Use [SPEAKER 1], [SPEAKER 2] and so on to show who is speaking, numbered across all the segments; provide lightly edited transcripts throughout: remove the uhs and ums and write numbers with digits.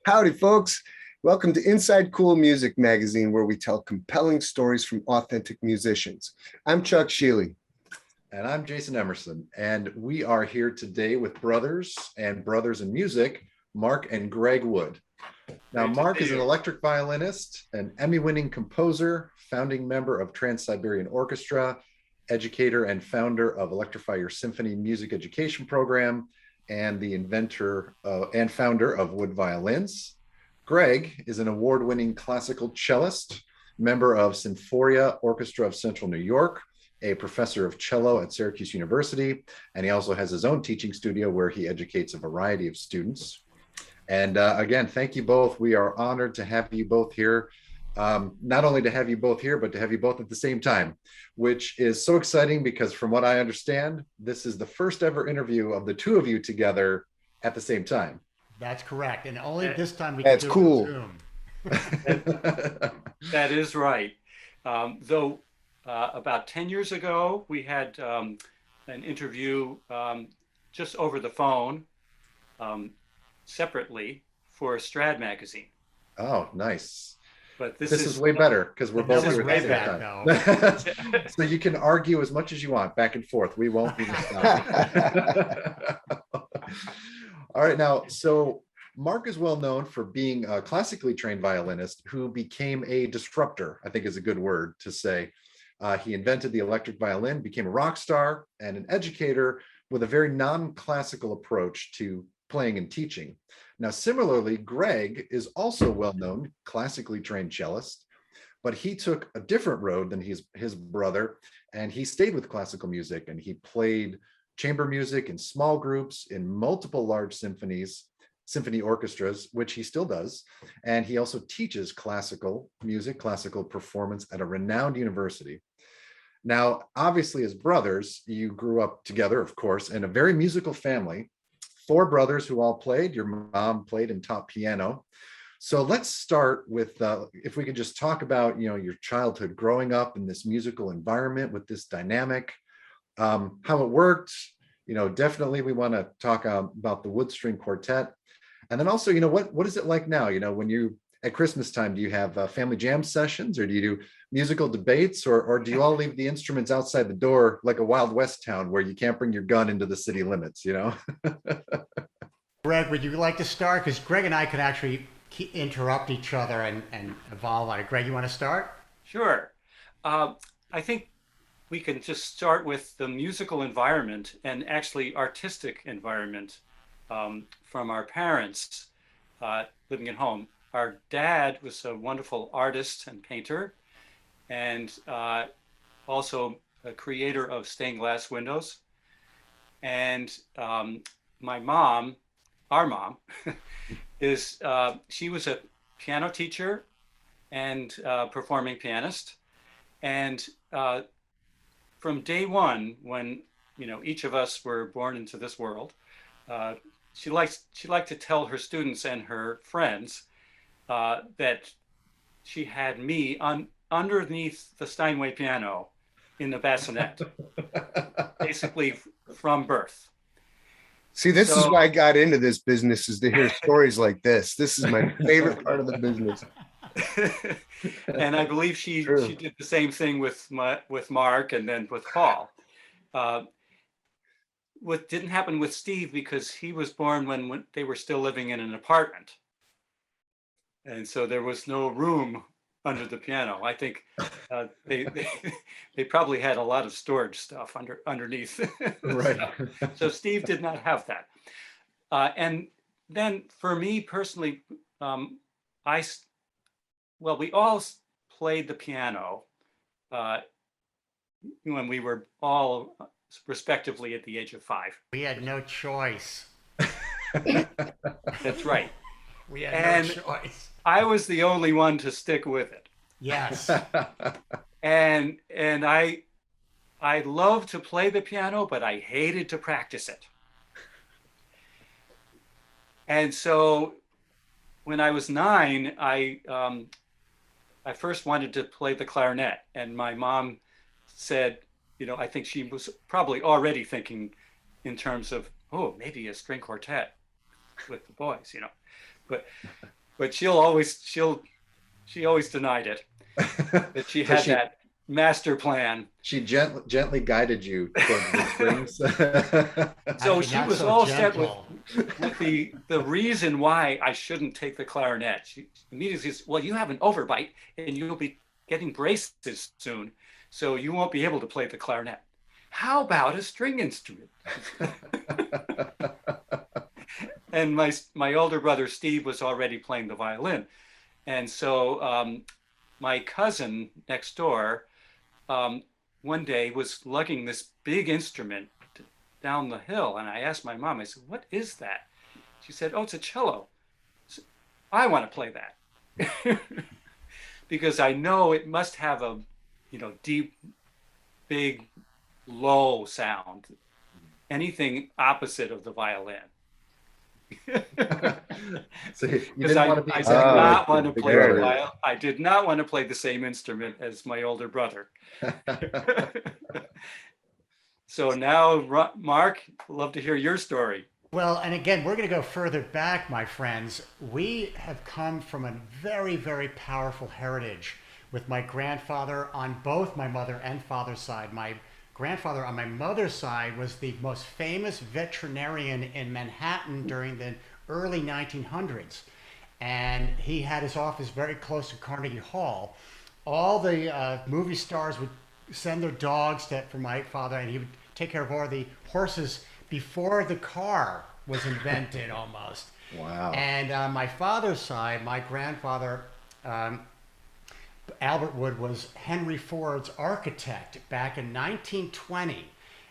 [SPEAKER 1] Howdy, folks. Welcome to Inside Cool Music Magazine, where we tell compelling stories from authentic musicians. I'm Chuck Shealy.
[SPEAKER 2] And I'm Jason Emerson. And we are here today with brothers in music, Mark and Greg Wood. Now, Mark is an electric violinist, an Emmy-winning composer, founding member of Trans-Siberian Orchestra, educator and founder of Electrify Your Symphony music education program, and the inventor and founder of Wood Violins. Greg is an award-winning classical cellist, member of Sinfonia Orchestra of Central New York, a professor of cello at Syracuse University, and he also has his own teaching studio where he educates a variety of students. And again, thank you both. We are honored to have you both here. Not only to have you both here, but to have you both at the same time, which is so exciting because from what I understand, this is the first ever interview of the two of you together at the same time.
[SPEAKER 3] That's correct. And only this time we
[SPEAKER 1] can
[SPEAKER 3] do
[SPEAKER 1] cool.
[SPEAKER 3] Zoom.
[SPEAKER 4] That is right. Though about 10 years ago, we had an interview just over the phone separately for Strad magazine.
[SPEAKER 2] Oh, nice.
[SPEAKER 4] But this
[SPEAKER 2] is way better because we're both here
[SPEAKER 3] at the
[SPEAKER 2] same time. So you can argue as much as you want back and forth. We won't be stopping. All right, now, so Mark is well known for being a classically trained violinist who became a disruptor, I think is a good word to say. He invented the electric violin, became a rock star and an educator with a very non-classical approach to playing and teaching. Now, similarly, Greg is also well-known, classically trained cellist, but he took a different road than his brother, and he stayed with classical music, and he played chamber music in small groups, in multiple large symphony orchestras, which he still does, and he also teaches classical music, classical performance at a renowned university. Now, obviously, as brothers, you grew up together, of course, in a very musical family. 4 brothers who all played. Your mom played and taught piano. So let's start with, if we could just talk about, your childhood growing up in this musical environment with this dynamic, how it worked. Definitely we want to talk about the Wood String Quartet. And then also, what is it like now? When you, at Christmas time, do you have family jam sessions, or do you do musical debates, or do you all leave the instruments outside the door like a Wild West town where you can't bring your gun into the city limits,
[SPEAKER 3] Greg, would you like to start? Because Greg and I could actually interrupt each other and evolve on it. Greg, you want to start?
[SPEAKER 4] Sure. I think we can just start with the musical environment and actually artistic environment from our parents living at home. Our dad was a wonderful artist and painter, and also a creator of stained glass windows. And my mom, our mom, she was a piano teacher and performing pianist. And from day one, when each of us were born into this world, she liked to tell her students and her friends that she had me underneath the Steinway piano in the bassinet, basically from birth.
[SPEAKER 1] See, this is why I got into this business, is to hear stories like this. This is my favorite part of the business.
[SPEAKER 4] And I believe she did the same thing with Mark and then with Paul. What didn't happen with Steve, because he was born when they were still living in an apartment. And so there was no room under the piano. I think they probably had a lot of storage stuff underneath.
[SPEAKER 2] Right.
[SPEAKER 4] So Steve did not have that. And then for me personally, we all played the piano when we were all respectively at the age of 5.
[SPEAKER 3] We had no choice.
[SPEAKER 4] That's right.
[SPEAKER 3] We had no choice.
[SPEAKER 4] I was the only one to stick with it.
[SPEAKER 3] Yes.
[SPEAKER 4] And I loved to play the piano, but I hated to practice it. And so when I was 9, I first wanted to play the clarinet, and my mom said, I think she was probably already thinking in terms of, maybe a string quartet with the boys, but she always denied it, that she
[SPEAKER 2] So
[SPEAKER 4] had that master plan.
[SPEAKER 2] she gently guided you towards the strings.
[SPEAKER 4] So
[SPEAKER 3] Actually,
[SPEAKER 4] she
[SPEAKER 3] not
[SPEAKER 4] was
[SPEAKER 3] so
[SPEAKER 4] all set
[SPEAKER 3] gentle.
[SPEAKER 4] with the reason why I shouldn't take the clarinet. She immediately says, well, you have an overbite and you'll be getting braces soon, so you won't be able to play the clarinet. How about a string instrument? And my older brother Steve was already playing the violin, and so my cousin next door one day was lugging this big instrument down the hill, and I asked my mom, I said, what is that? She said, oh, it's a cello. Said, I want to play that. Because I know it must have a, deep, big, low sound, anything opposite of the violin.
[SPEAKER 2] So you
[SPEAKER 4] Because
[SPEAKER 2] didn't want to be
[SPEAKER 4] I did
[SPEAKER 2] exactly
[SPEAKER 4] not
[SPEAKER 2] like
[SPEAKER 4] want to
[SPEAKER 2] the
[SPEAKER 4] play the
[SPEAKER 2] girl.
[SPEAKER 4] violin. I did not want to play the same instrument as my older brother. So now, Mark, love to hear your story.
[SPEAKER 3] Well, and again, we're going to go further back, my friends. We have come from a very, very powerful heritage with my grandfather on both my mother and father's side. My grandfather on my mother's side was the most famous veterinarian in Manhattan during the early 1900s. And he had his office very close to Carnegie Hall. All the movie stars would send their dogs for my father, and he would take care of all the horses before the car was invented almost.
[SPEAKER 2] Wow.
[SPEAKER 3] And on my father's side, my grandfather, Albert Wood, was Henry Ford's architect back in 1920.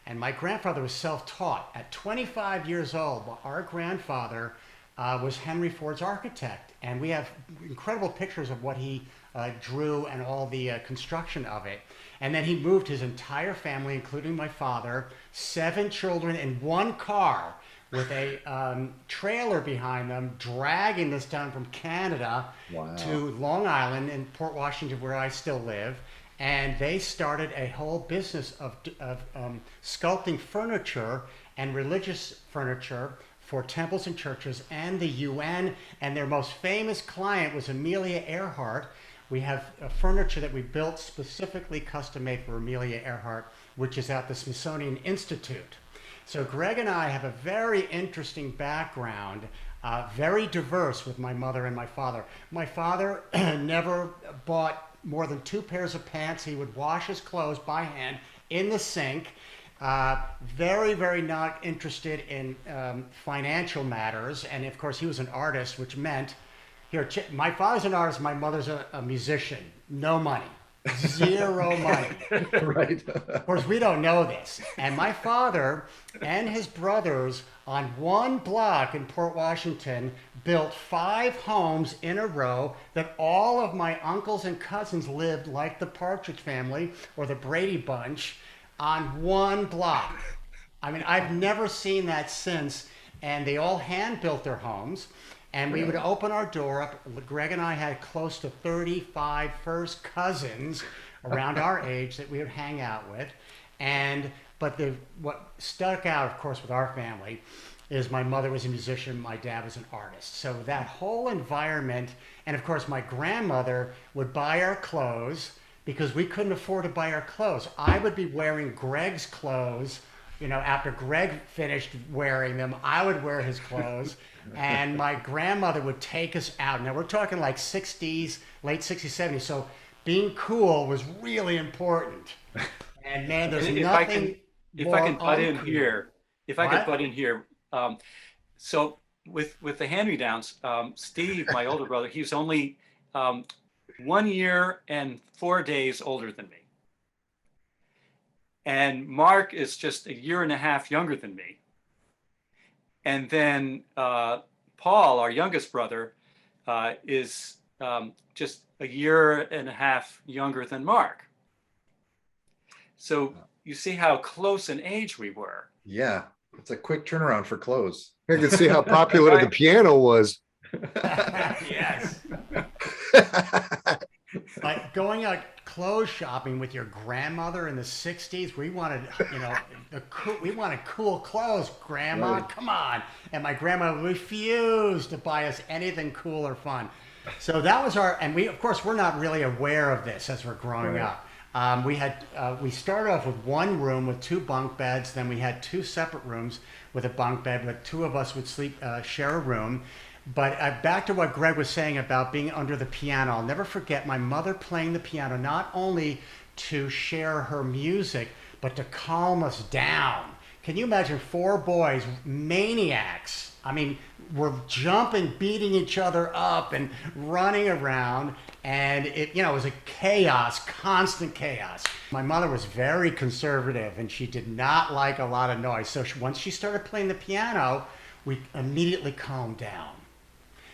[SPEAKER 3] And my grandfather was self-taught. At 25 years old, our grandfather was Henry Ford's architect. And we have incredible pictures of what he drew and all the construction of it. And then he moved his entire family, including my father, 7 children in one car with a trailer behind them, dragging this down from Canada to Long Island in Port Washington, where I still live. And they started a whole business of sculpting furniture and religious furniture for temples and churches and the UN. And their most famous client was Amelia Earhart. We have furniture that we built specifically custom made for Amelia Earhart, which is at the Smithsonian Institute. So Greg and I have a very interesting background, very diverse with my mother and my father. My father never bought more than 2 pairs of pants. He would wash his clothes by hand in the sink. Very, very not interested in financial matters. And of course, he was an artist, which meant, my father's an artist, my mother's a musician. No money. 0 money.
[SPEAKER 2] Right.
[SPEAKER 3] Of course, we don't know this. And my father and his brothers on one block in Port Washington built 5 homes in a row that all of my uncles and cousins lived like the Partridge Family or the Brady Bunch on one block. I mean, I've never seen that since. And they all hand built their homes. And we would open our door up. Greg and I had close to 35 first cousins around our age that we would hang out with. But what stuck out, of course, with our family is my mother was a musician, my dad was an artist. So that whole environment, and of course my grandmother would buy our clothes because we couldn't afford to buy our clothes. I would be wearing Greg's clothes. After Greg finished wearing them, I would wear his clothes. And my grandmother would take us out. Now we're talking like 60s, late 60s, 70s. So being cool was really important. And man, there's nothing.
[SPEAKER 4] If I can butt in here, so with the hand-me-downs, Steve, my older brother, he was only 1 year and 4 days older than me. And Mark is just 1.5 years younger than me. And then Paul, our youngest brother, is just 1.5 years younger than Mark. So you see how close in age we were.
[SPEAKER 2] Yeah, it's a quick turnaround for clothes.
[SPEAKER 1] I can see how popular the piano was.
[SPEAKER 3] Yes. Like going out clothes shopping with your grandmother in the 60s, we wanted, we wanted cool clothes, Grandma,
[SPEAKER 2] Right.
[SPEAKER 3] come on. And my grandma refused to buy us anything cool or fun. So that was and we, of course, we're not really aware of this as we're growing
[SPEAKER 2] Right.
[SPEAKER 3] up. We started off with one room with two bunk beds. Then we had two separate rooms with a bunk bed, but two of us would share a room. But back to what Greg was saying about being under the piano, I'll never forget my mother playing the piano, not only to share her music, but to calm us down. Can you imagine four boys, maniacs? I mean, we're jumping, beating each other up and running around. And it was a chaos, constant chaos. My mother was very conservative and she did not like a lot of noise. So once she started playing the piano, we immediately calmed down.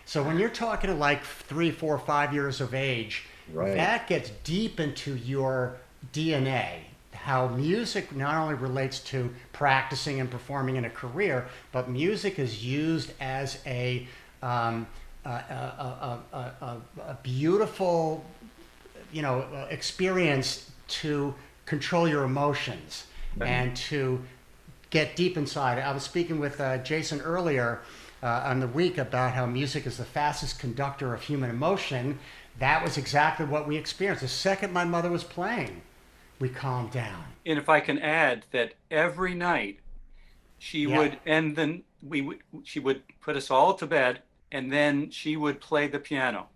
[SPEAKER 3] So when you're talking to like 3, 4, 5 years of age,
[SPEAKER 2] Right.
[SPEAKER 3] that gets deep into your DNA. How music not only relates to practicing and performing in a career, but music is used as a beautiful, experience to control your emotions and to get deep inside. I was speaking with Jason earlier on the week about how music is the fastest conductor of human emotion. That was exactly what we experienced. The second my mother was playing, we calmed down.
[SPEAKER 4] And if I can add that every night she
[SPEAKER 3] Yeah.
[SPEAKER 4] would, and then she would put us all to bed, and then she would play the piano,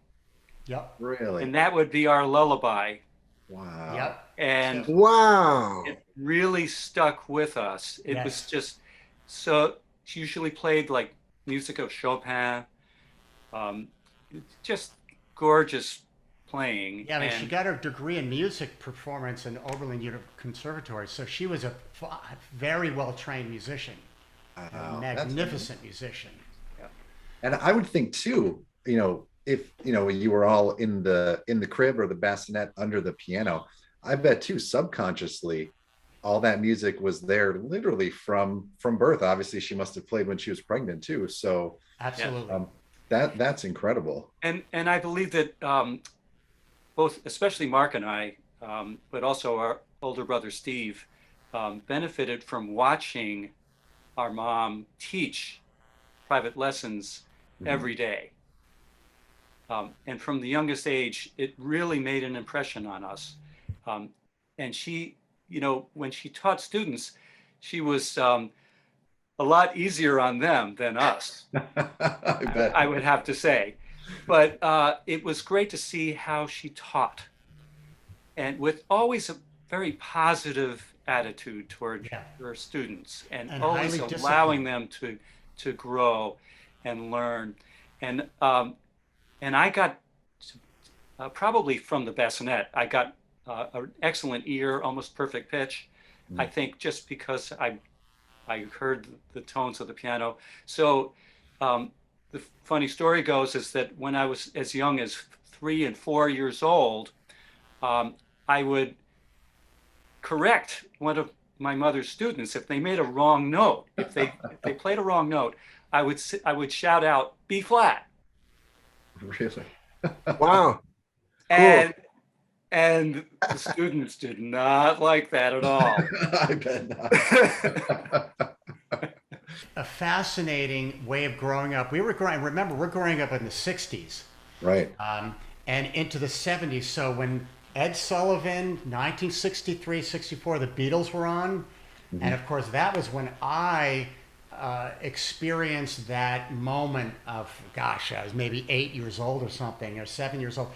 [SPEAKER 3] Yep.
[SPEAKER 2] Really?
[SPEAKER 4] and that would be our lullaby.
[SPEAKER 2] Wow.
[SPEAKER 3] Yep.
[SPEAKER 4] And
[SPEAKER 1] Wow.
[SPEAKER 4] it really stuck with us. It
[SPEAKER 3] Yes.
[SPEAKER 4] was just so. She usually played like music of Chopin, just gorgeous playing.
[SPEAKER 3] Yeah, I mean,
[SPEAKER 4] and
[SPEAKER 3] she got her degree in music performance in Oberlin Conservatory, so she was a very well-trained musician,
[SPEAKER 2] Wow.
[SPEAKER 3] a
[SPEAKER 2] That's
[SPEAKER 3] magnificent musician.
[SPEAKER 2] And I would think too, if you were all in the crib or the bassinet under the piano, I bet too subconsciously all that music was there literally from birth. Obviously, she must have played when she was pregnant too. So
[SPEAKER 3] Absolutely.
[SPEAKER 2] that's incredible.
[SPEAKER 4] and I believe that both, especially Mark and I, but also our older brother Steve, benefited from watching our mom teach private lessons every day. And from the youngest age, it really made an impression on us. And she, when she taught students, she was a lot easier on them than us,
[SPEAKER 2] I bet.
[SPEAKER 4] I would have to say. But it was great to see how she taught, and with always a very positive attitude toward
[SPEAKER 3] Yeah.
[SPEAKER 4] her students, and
[SPEAKER 3] And
[SPEAKER 4] always
[SPEAKER 3] highly
[SPEAKER 4] allowing them to grow and learn. And I got probably from the bassinet, I got an excellent ear, almost perfect pitch. I think just because I heard the tones of the piano. So the funny story goes is that when I was as young as 3 and 4 years old, I would correct one of my mother's students if they made a wrong note. If they played a wrong note, I would shout out B flat.
[SPEAKER 2] Really?
[SPEAKER 1] Wow.
[SPEAKER 4] And the students did not like that at all.
[SPEAKER 2] I bet not.
[SPEAKER 3] A fascinating way of growing up. We're growing up in the 60s
[SPEAKER 2] Right.
[SPEAKER 3] and into the 70s. So when Ed Sullivan, 1963, 64, the Beatles were on. And of course, that was when I experienced that moment of, gosh, I was maybe 8 years old or something, or 7 years old,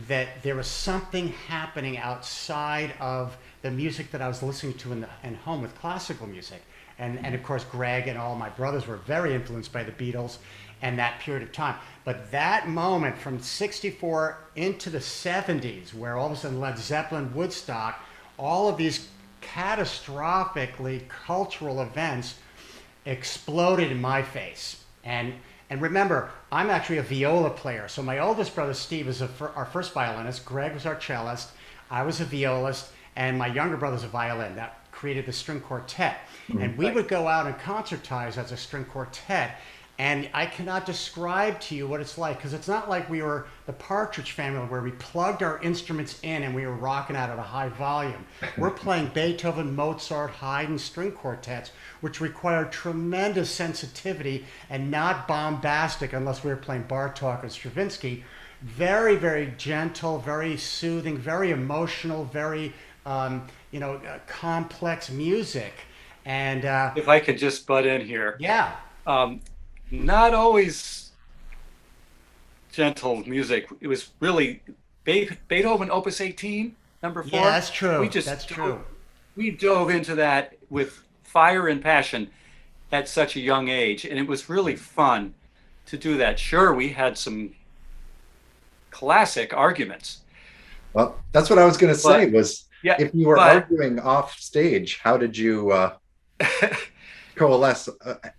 [SPEAKER 3] that there was something happening outside of the music that I was listening to in home with classical music. And of course, Greg and all my brothers were very influenced by the Beatles and that period of time. But that moment from 64 into the 70s, where all of a sudden Led Zeppelin, Woodstock, all of these catastrophically cultural events exploded in my face. And remember, I'm actually a viola player. So my oldest brother, Steve, is our first violinist. Greg was our cellist. I was a violist. And my younger brother's a violin. That created the string quartet. And we would go out and concertize as a string quartet. And I cannot describe to you what it's like, because it's not like we were the Partridge Family where we plugged our instruments in and we were rocking out at a high volume. We're playing Beethoven, Mozart, Haydn string quartets, which required tremendous sensitivity and not bombastic unless we were playing Bartók or Stravinsky. Very, very gentle, very soothing, very emotional, very complex music. And
[SPEAKER 4] If I could just butt in here.
[SPEAKER 3] yeah.
[SPEAKER 4] Not always gentle music. It was really Beethoven Opus 18, number 4.
[SPEAKER 3] Yeah, that's true.
[SPEAKER 4] That's true. We dove into that with fire and passion at such a young age, and it was really fun to do that. Sure, we had some classic arguments.
[SPEAKER 2] Well, that's what I was going to say was,
[SPEAKER 4] yeah,
[SPEAKER 2] if you were arguing off stage, how did you coalesce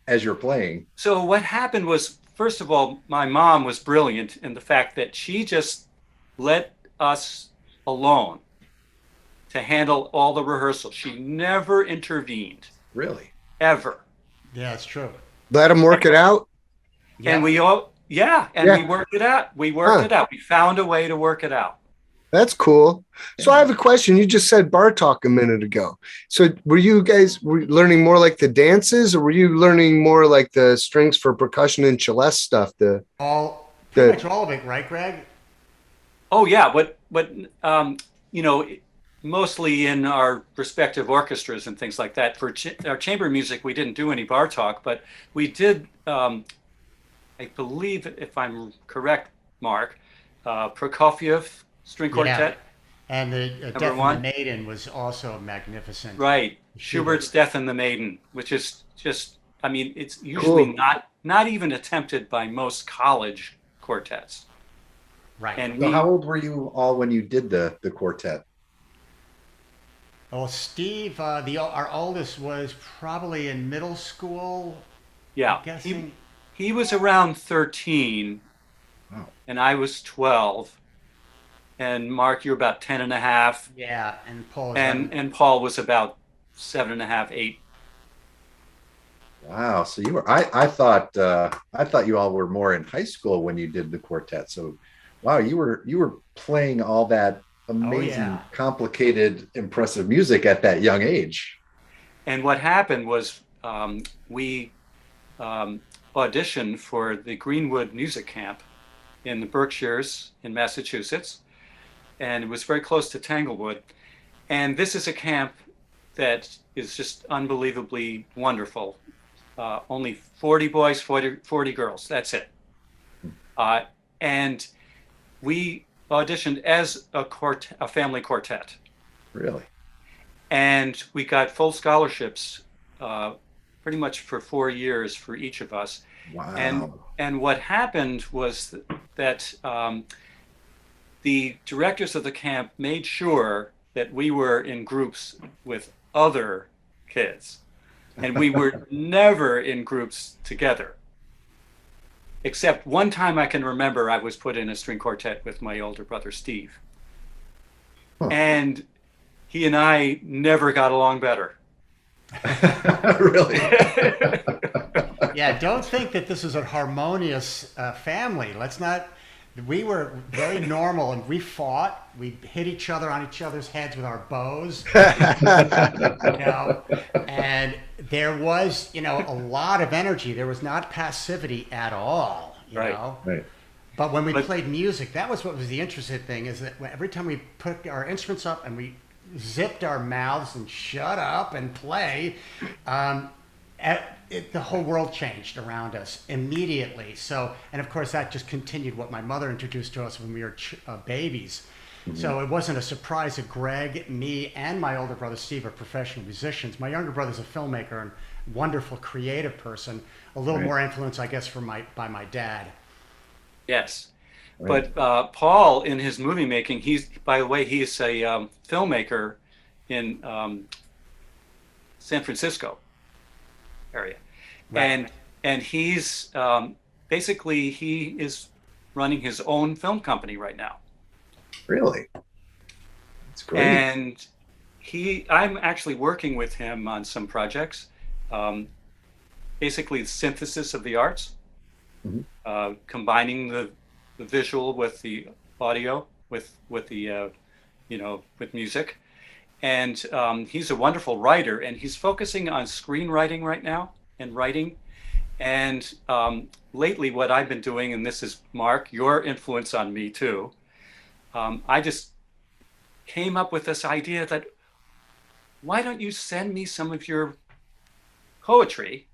[SPEAKER 2] as you're playing?
[SPEAKER 4] So what happened was, first of all, my mom was brilliant in the fact that she just let us alone to handle all the rehearsals. She never intervened.
[SPEAKER 2] Really?
[SPEAKER 4] Ever.
[SPEAKER 3] Yeah, it's true.
[SPEAKER 1] Let them work it out.
[SPEAKER 3] Yeah.
[SPEAKER 4] And we all, we worked it out. We worked it out. We found a way to work it out.
[SPEAKER 1] That's cool. So I have a question. You just said Bartók a minute ago. So were you guys learning more like the dances, or were you learning more like the strings for percussion and celeste stuff?
[SPEAKER 3] Pretty much all of it, right, Greg?
[SPEAKER 4] Oh yeah, but mostly in our respective orchestras and things like that. For our chamber music, we didn't do any Bartók, but we did. I believe, if I'm correct, Mark, Prokofiev string quartet.
[SPEAKER 3] Yeah. And the Death and the Maiden was also magnificent.
[SPEAKER 4] Right. Schubert's Death and the Maiden, which is just, it's usually not even attempted by most college quartets.
[SPEAKER 3] Right.
[SPEAKER 2] And so how old were you all when you did the quartet?
[SPEAKER 3] Well, Steve, our oldest, was probably in middle school.
[SPEAKER 4] Yeah.
[SPEAKER 3] I'm guessing.
[SPEAKER 4] He was around 13, and I was 12. And Mark, you're about 10 and a half.
[SPEAKER 3] Yeah, and Paul
[SPEAKER 4] was about 7 and a half, 8.
[SPEAKER 2] Wow. So you were, I thought you all were more in high school when you did the quartet. So wow, you were playing all that amazing, complicated, impressive music at that young age.
[SPEAKER 4] And what happened was we auditioned for the Greenwood Music Camp in the Berkshires in Massachusetts. And it was very close to Tanglewood. And this is a camp that is just unbelievably wonderful. Only 40 boys, 40 girls, that's it. And we auditioned as a family quartet.
[SPEAKER 2] Really?
[SPEAKER 4] And we got full scholarships pretty much for 4 years for each of us.
[SPEAKER 2] Wow.
[SPEAKER 4] And what happened was that the directors of the camp made sure that we were in groups with other kids, and we were never in groups together. Except one time I can remember I was put in a string quartet with my older brother, Steve. And he and I never got along better.
[SPEAKER 2] Really?
[SPEAKER 3] Yeah, don't think that this is a harmonious family. Let's not. We were very normal, and we fought. We hit each other on each other's heads with our bows. And there was, a lot of energy. There was not passivity at all, you know.
[SPEAKER 2] Right.
[SPEAKER 3] But when we played music, that was what was the interesting thing, is that every time we put our instruments up and we zipped our mouths and shut up and play, the whole world changed around us immediately. So, and of course that just continued what my mother introduced to us when we were babies. Mm-hmm. So it wasn't a surprise that Greg, me, and my older brother Steve are professional musicians. My younger brother's a filmmaker and wonderful creative person. A little more influence, I guess, by my dad.
[SPEAKER 4] Yes. Right. But Paul, in his movie making, he's a filmmaker in San Francisco area. Right. And he's basically, he is running his own film company right now.
[SPEAKER 2] Really? That's great.
[SPEAKER 4] And I'm actually working with him on some projects, basically the synthesis of the arts. combining the visual with the audio, with the with music. And he's a wonderful writer, and he's focusing on screenwriting right now and writing. And lately, what I've been doing, and this is Mark, your influence on me too, I just came up with this idea that why don't you send me some of your poetry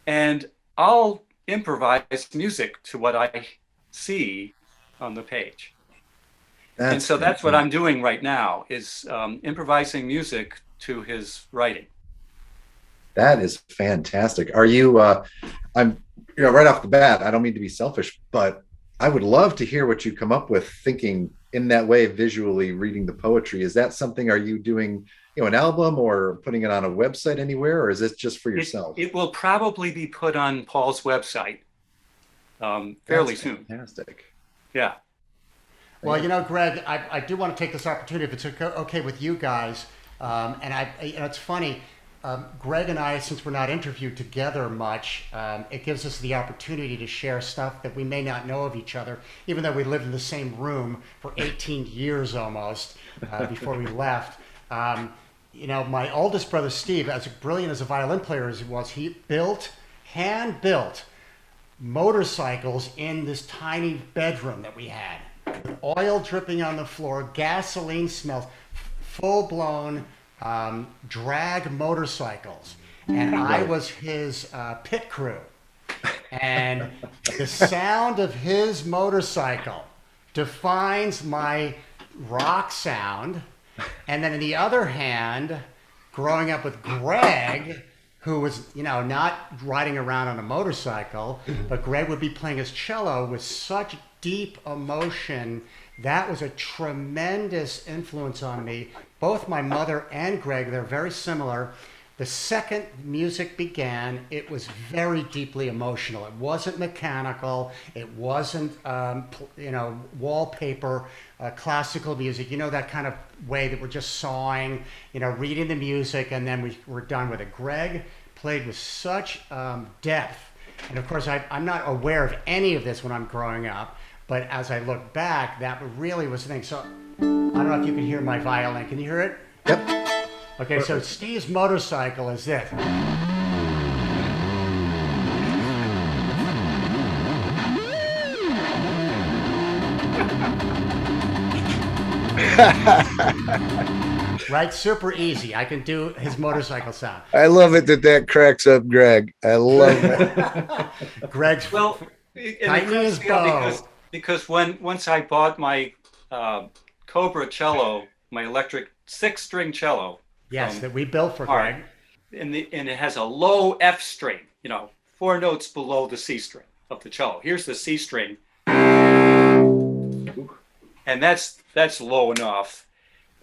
[SPEAKER 4] and I'll improvise music to what I see on the page. And so that's what I'm doing right now, is improvising music to his writing.
[SPEAKER 2] That is fantastic. Are you, I'm, right off the bat, I don't mean to be selfish, but I would love to hear what you come up with thinking in that way, visually reading the poetry. Is that something, are you doing, an album or putting it on a website anywhere, or is this just for yourself?
[SPEAKER 4] It will probably be put on Paul's website fairly soon.
[SPEAKER 2] Fantastic.
[SPEAKER 4] Yeah.
[SPEAKER 3] Well, Greg, I do want to take this opportunity, if it's okay with you guys. And it's funny, Greg and I, since we're not interviewed together much, it gives us the opportunity to share stuff that we may not know of each other, even though we lived in the same room for 18 years almost before we left. My oldest brother, Steve, as brilliant as a violin player as he was, he hand-built motorcycles in this tiny bedroom that we had. Oil dripping on the floor, gasoline smells, full-blown drag motorcycles. And I was his pit crew. And the sound of his motorcycle defines my rock sound. And then on the other hand, growing up with Greg, who was, not riding around on a motorcycle, but Greg would be playing his cello with such deep emotion. That was a tremendous influence on me. Both my mother and Greg, they're very similar. The second music began, it was very deeply emotional. It wasn't mechanical. It wasn't, wallpaper, classical music. That kind of way that we're just sawing, reading the music, and then we're done with it. Greg played with such depth. And of course, I'm not aware of any of this when I'm growing up. But as I look back, that really was the thing. So I don't know if you can hear my violin. Can you hear it?
[SPEAKER 2] Yep.
[SPEAKER 3] Okay, so Steve's motorcycle is this. Right? Super easy. I can do his motorcycle sound.
[SPEAKER 1] I love it that cracks up Greg. I love it.
[SPEAKER 3] Greg's tightening his bow.
[SPEAKER 4] Because once I bought my Cobra cello, my electric 6-string cello.
[SPEAKER 3] Yes, that we built for Greg.
[SPEAKER 4] And it has a low F string, 4 notes below the C string of the cello. Here's the C string. And that's low enough.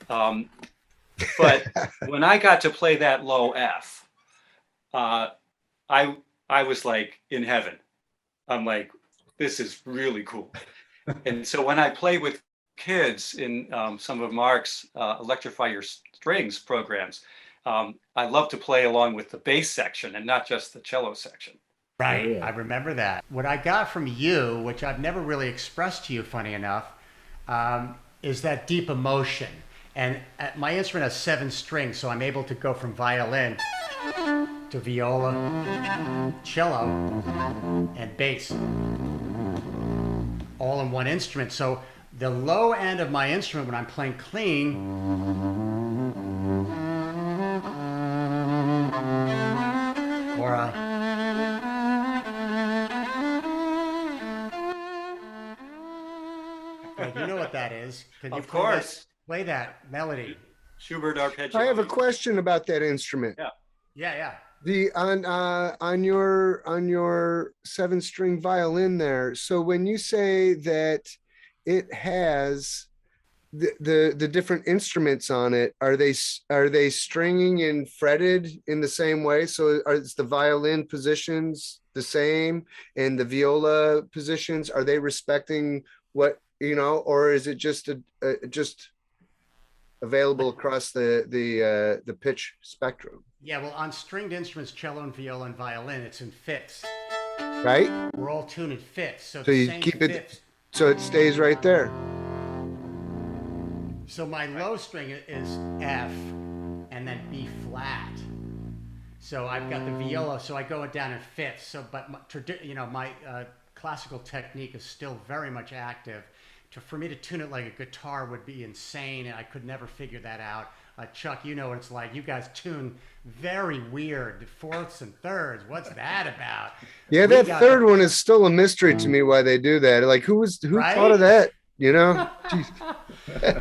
[SPEAKER 4] But when I got to play that low F, I was like in heaven. I'm like, this is really cool. And so when I play with kids in some of Mark's Electrify Your Strings programs, I love to play along with the bass section and not just the cello section.
[SPEAKER 3] Right, yeah. I remember that. What I got from you, which I've never really expressed to you, funny enough, is that deep emotion. And my instrument has 7 strings, so I'm able to go from violin to viola, cello, and bass, all in one instrument. So the low end of my instrument when I'm playing clean, or you know what that is? Can you
[SPEAKER 4] of course.
[SPEAKER 3] Play that melody.
[SPEAKER 4] Schubert Arpeggione.
[SPEAKER 1] I have a question about that instrument.
[SPEAKER 3] Yeah.
[SPEAKER 1] The on your 7-string violin there. So when you say that it has the different instruments on it, are they stringing and fretted in the same way? So is the violin positions the same, and the viola positions, are they respecting what, or is it just just available across the pitch spectrum?
[SPEAKER 3] Yeah, well, on stringed instruments, cello and viola and violin, it's in fifths.
[SPEAKER 1] right?
[SPEAKER 3] We're all tuned in fifths, so
[SPEAKER 1] So
[SPEAKER 3] the
[SPEAKER 1] you
[SPEAKER 3] same
[SPEAKER 1] keep it
[SPEAKER 3] fifths.
[SPEAKER 1] so it stays right there.
[SPEAKER 3] So my low string is F, and then B flat. So I've got the viola, so I go down in fifths. So, but my classical technique is still very much active. For me to tune it like a guitar would be insane, and I could never figure that out. Chuck, you know what it's like. You guys tune very weird, fourths and thirds. What's that about?
[SPEAKER 1] Yeah,
[SPEAKER 3] We
[SPEAKER 1] that
[SPEAKER 3] got
[SPEAKER 1] third one is still a mystery to me why they do that. Like who thought of
[SPEAKER 3] Right?
[SPEAKER 1] that? You know? Jeez.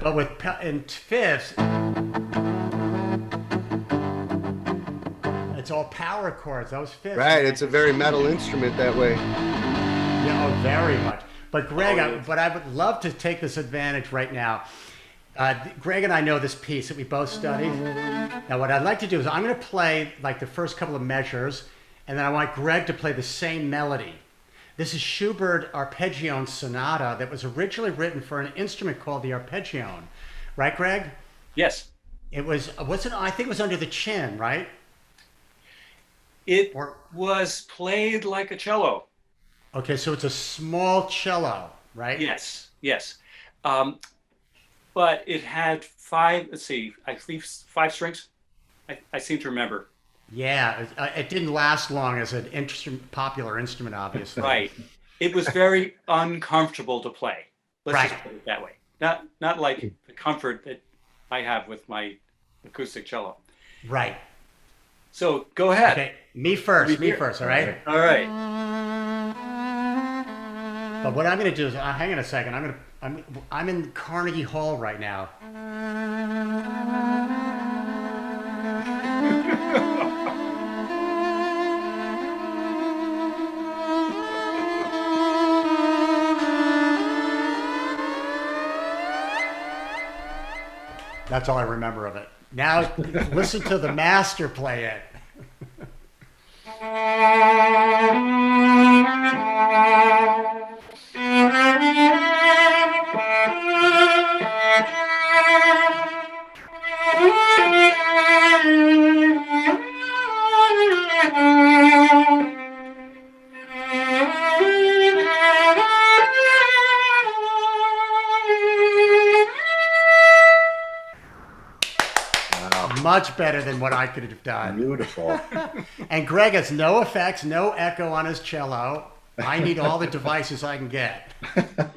[SPEAKER 3] But in fifths, it's all power chords. Those fifths.
[SPEAKER 1] Right.
[SPEAKER 3] Man.
[SPEAKER 1] It's a very metal instrument that way.
[SPEAKER 3] Yeah, oh, very much. But Greg, I would love to take this advantage right now. Greg and I know this piece that we both studied. Now, what I'd like to do is I'm going to play like the first couple of measures, and then I want Greg to play the same melody. This is Schubert Arpeggione Sonata that was originally written for an instrument called the Arpeggione. Right, Greg?
[SPEAKER 4] Yes.
[SPEAKER 3] It was, I think it was under the chin, right?
[SPEAKER 4] It was played like a cello.
[SPEAKER 3] Okay, so it's a small cello, right?
[SPEAKER 4] Yes, yes. But it had five, let's see, I believe 5 strings. I seem to remember.
[SPEAKER 3] Yeah, it didn't last long as an popular instrument, obviously.
[SPEAKER 4] Right. It was very uncomfortable to play. Let's just put it that way. Not like the comfort that I have with my acoustic cello.
[SPEAKER 3] Right.
[SPEAKER 4] So go ahead.
[SPEAKER 3] Okay, me first, all right?
[SPEAKER 4] All right.
[SPEAKER 3] But what I'm going to do is, hang on a second. I'm in Carnegie Hall right now. That's all I remember of it. Now listen to the master play it. Much better than what I could have done.
[SPEAKER 2] Beautiful.
[SPEAKER 3] And Greg has no effects, no echo on his cello. I need all the devices I can get.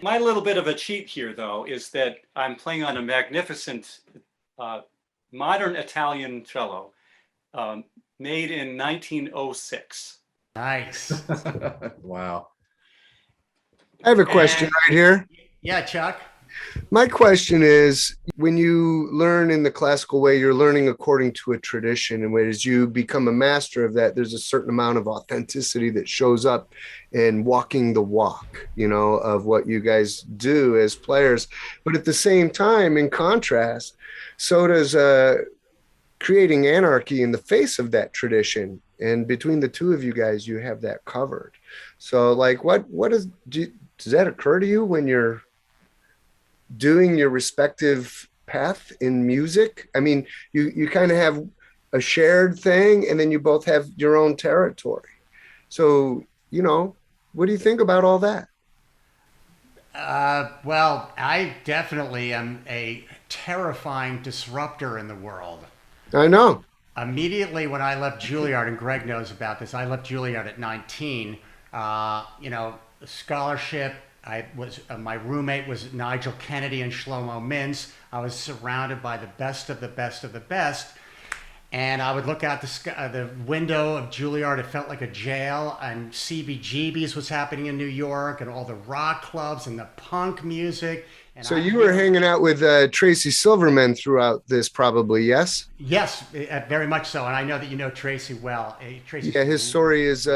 [SPEAKER 4] My little bit of a cheat here, though, is that I'm playing on a magnificent modern Italian cello made in 1906.
[SPEAKER 3] Nice.
[SPEAKER 2] Wow.
[SPEAKER 1] I have a question right here.
[SPEAKER 3] Yeah, Chuck.
[SPEAKER 1] My question is, when you learn in the classical way, you're learning according to a tradition, and as you become a master of that, there's a certain amount of authenticity that shows up in walking the walk, of what you guys do as players. But at the same time, in contrast, so does creating anarchy in the face of that tradition. And between the two of you guys, you have that covered. So like, does that occur to you when you're doing your respective path in music? I mean, you kind of have a shared thing, and then you both have your own territory. So, what do you think about all that?
[SPEAKER 3] Well, I definitely am a terrifying disruptor in the world.
[SPEAKER 1] I know.
[SPEAKER 3] Immediately when I left Juilliard, and Greg knows about this, I left Juilliard at 19. Scholarship. My roommate was Nigel Kennedy and Shlomo Mintz. I was surrounded by the best of the best of the best. And I would look out the window of Juilliard. It felt like a jail, and CBGB's was happening in New York, and all the rock clubs and the punk music. And
[SPEAKER 1] so you were hanging out with Tracy Silverman throughout this, probably, yes?
[SPEAKER 3] Yes, very much so. And I know that you know Tracy well.
[SPEAKER 1] Yeah, his story is,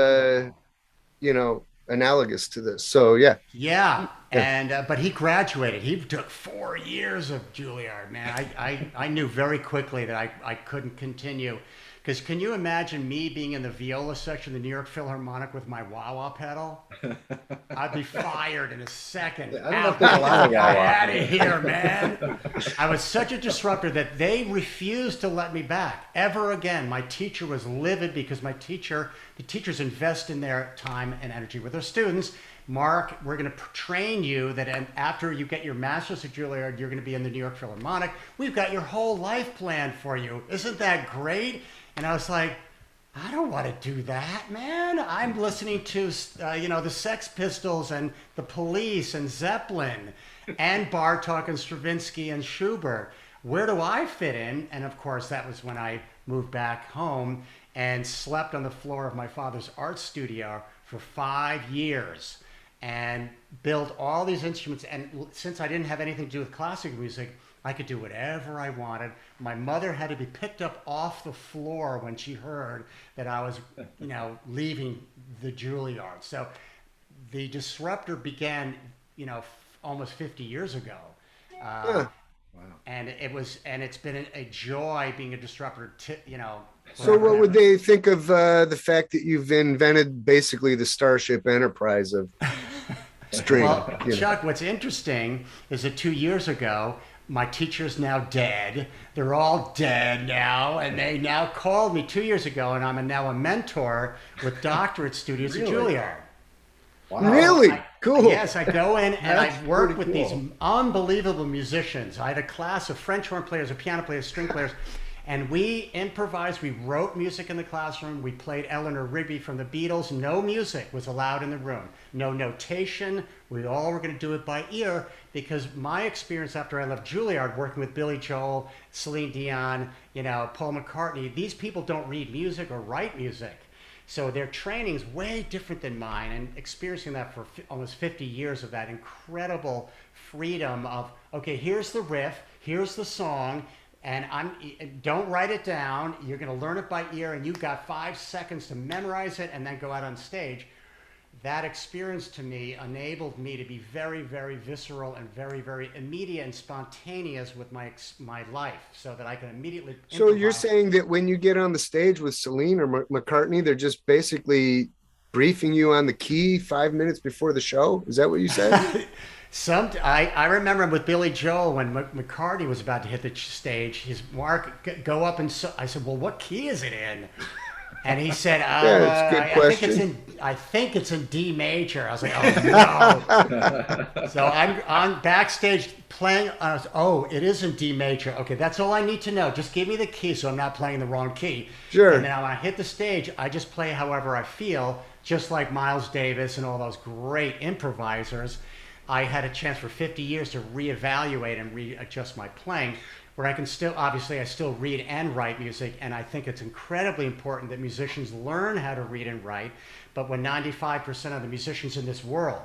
[SPEAKER 1] analogous to this. So yeah.
[SPEAKER 3] Yeah. And but he graduated. He took 4 years of Juilliard, man. I knew very quickly that I couldn't continue. Because can you imagine me being in the viola section of the New York Philharmonic with my wah-wah pedal? I'd be fired in a second.
[SPEAKER 2] I don't know if there's a lot of wah-wah.
[SPEAKER 3] Out of here, man. I was such a disruptor that they refused to let me back ever again. My teacher was livid because the teachers invest in their time and energy with their students. Mark, we're going to train you that after you get your master's at Juilliard, you're going to be in the New York Philharmonic. We've got your whole life planned for you. Isn't that great? And I was like, I don't want to do that, man. I'm listening to, the Sex Pistols and the Police and Zeppelin and Bartok and Stravinsky and Schubert. Where do I fit in? And of course, that was when I moved back home and slept on the floor of my father's art studio for 5 years and built all these instruments. And since I didn't have anything to do with classical music, I could do whatever I wanted. My mother had to be picked up off the floor when she heard that I was, leaving the Juilliard. So the disruptor began, almost 50 years ago.
[SPEAKER 1] Huh.
[SPEAKER 2] Wow.
[SPEAKER 3] And it's been a joy being a disruptor,
[SPEAKER 1] So what would they think of the fact that you've invented basically the Starship Enterprise of string?
[SPEAKER 3] Well, Chuck, what's interesting is that 2 years ago, my teacher's now dead. They're all dead now, and they now called me 2 years ago, and I'm now a mentor with doctorate students at Juilliard.
[SPEAKER 2] Wow.
[SPEAKER 1] Really? Cool.
[SPEAKER 3] Yes, I go in and
[SPEAKER 2] That's
[SPEAKER 3] I work
[SPEAKER 2] pretty
[SPEAKER 3] with
[SPEAKER 2] cool.
[SPEAKER 3] these unbelievable musicians. I had a class of French horn players, of piano players, string players, and we improvised. We wrote music in the classroom. We played Eleanor Rigby from the Beatles. No music was allowed in the room. No notation. We all were going to do it by ear because my experience after I left Juilliard working with Billy Joel, Celine Dion, Paul McCartney, these people don't read music or write music. So their training is way different than mine, and experiencing that for almost 50 years of that incredible freedom of, okay, here's the riff, here's the song, and don't write it down. You're going to learn it by ear, and you've got 5 seconds to memorize it and then go out on stage. That experience to me enabled me to be very, very visceral and very, very immediate and spontaneous with my life, so that I can immediately.
[SPEAKER 1] So you're saying that when you get on the stage with Celine or McCartney, they're just basically briefing you on the key 5 minutes before the show? Is that what you said?
[SPEAKER 3] I remember with Billy Joel when McCartney was about to hit the stage, his Mark go up and I said, well, what key is it in? And he said, I think it's in D major. I was like, oh no. So I'm on backstage playing. It is in D major. Okay, that's all I need to know. Just give me the key so I'm not playing the wrong key.
[SPEAKER 1] Sure.
[SPEAKER 3] And then when I hit the stage, I just play however I feel, just like Miles Davis and all those great improvisers. I had a chance for 50 years to reevaluate and readjust my playing, where I can I still read and write music, and I think it's incredibly important that musicians learn how to read and write. But when 95% of the musicians in this world,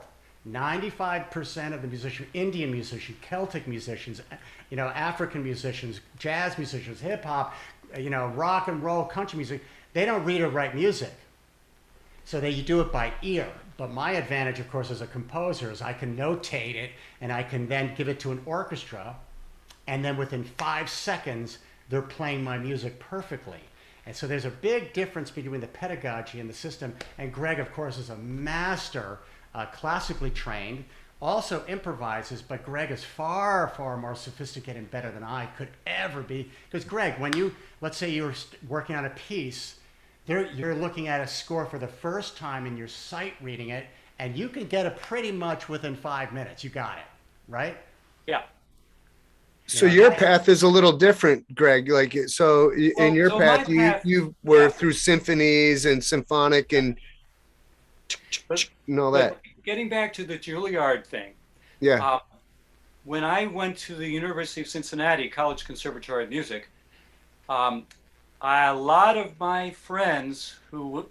[SPEAKER 3] 95% of the musicians, Indian musicians, Celtic musicians, African musicians, jazz musicians, hip hop, rock and roll, country music, they don't read or write music. So they do it by ear. But my advantage, of course, as a composer is I can notate it, and I can then give it to an orchestra, and then within 5 seconds, they're playing my music perfectly. And so there's a big difference between the pedagogy and the system. And Greg, of course, is a master, classically trained, also improvises, but Greg is far, far more sophisticated and better than I could ever be. Because Greg, let's say you're working on a piece, you're looking at a score for the first time and you're sight reading it, and you can get it pretty much within 5 minutes. You got it, right?
[SPEAKER 4] Yeah.
[SPEAKER 1] So your path is a little different, Greg. Like, so in your path, you were through symphonies and symphonic and all that.
[SPEAKER 4] Getting back to the Juilliard thing.
[SPEAKER 1] Yeah.
[SPEAKER 4] When I went to the University of Cincinnati College Conservatory of Music, a lot of my friends who,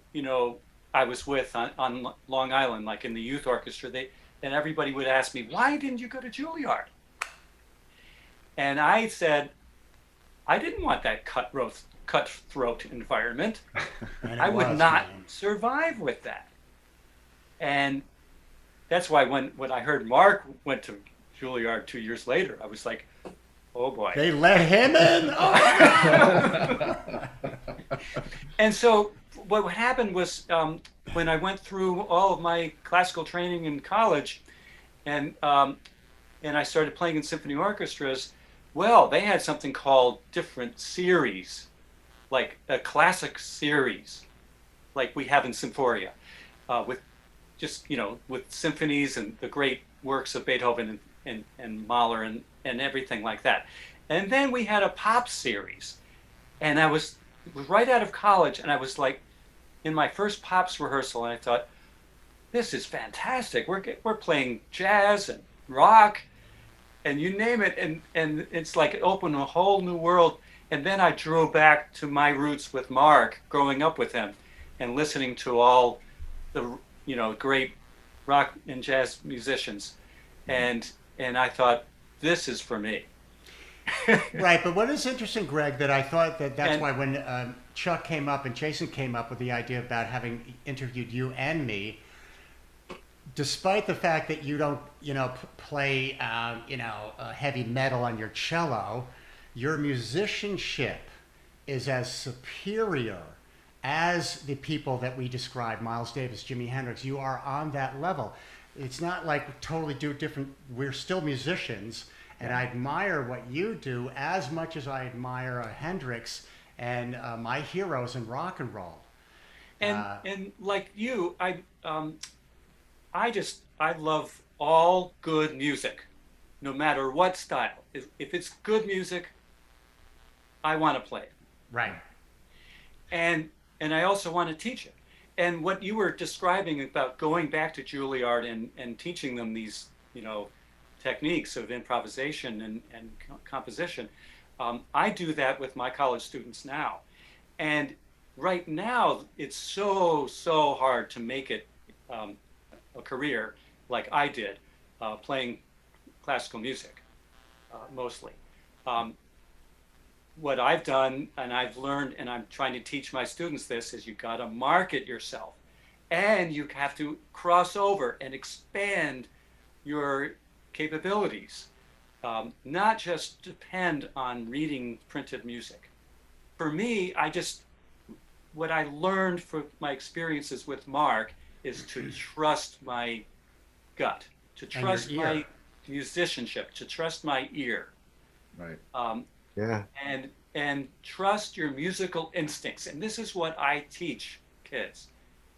[SPEAKER 4] I was with on Long Island, like in the youth orchestra, then everybody would ask me, why didn't you go to Juilliard? And I said, I didn't want that cutthroat environment. I would not survive with that. And that's why when I heard Mark went to Juilliard 2 years later, I was like, oh boy.
[SPEAKER 3] They let him in? Oh.
[SPEAKER 4] And so what happened was when I went through all of my classical training in college, and and I started playing in symphony orchestras, well, they had something called different series, like a classic series, like we have in Symphoria, with just, with symphonies and the great works of Beethoven and Mahler and everything like that. And then we had a pop series. And I was right out of college, and I was like in my first pops rehearsal, and I thought, this is fantastic. We're playing jazz and rock and you name it, and it's like it opened a whole new world. And then I drew back to my roots with Mark, growing up with him and listening to all the great rock and jazz musicians, and I thought, this is for me.
[SPEAKER 3] Right, but what is interesting, Greg, that I thought that's
[SPEAKER 4] And
[SPEAKER 3] why when Chuck came up and Jason came up with the idea about having interviewed you and me, despite the fact that you don't, play, heavy metal on your cello, your musicianship is as superior as the people that we describe, Miles Davis, Jimi Hendrix. You are on that level. It's not like we totally do different. We're still musicians, and I admire what you do as much as I admire Hendrix and my heroes in rock and roll.
[SPEAKER 4] and like you, I love all good music, no matter what style. If it's good music, I want to play it.
[SPEAKER 3] Right.
[SPEAKER 4] And I also want to teach it. And what you were describing about going back to Juilliard and teaching them these, techniques of improvisation and composition, I do that with my college students now. And right now, it's so hard to make it a career like I did, playing classical music mostly. What I've done and I've learned, and I'm trying to teach my students this, is you got to market yourself, and you have to cross over and expand your capabilities, not just depend on reading printed music. For me, what I learned from my experiences with Mark is to trust my gut, to trust my musicianship, to trust my ear.
[SPEAKER 2] Right.
[SPEAKER 1] Yeah.
[SPEAKER 4] And trust your musical instincts. And this is what I teach kids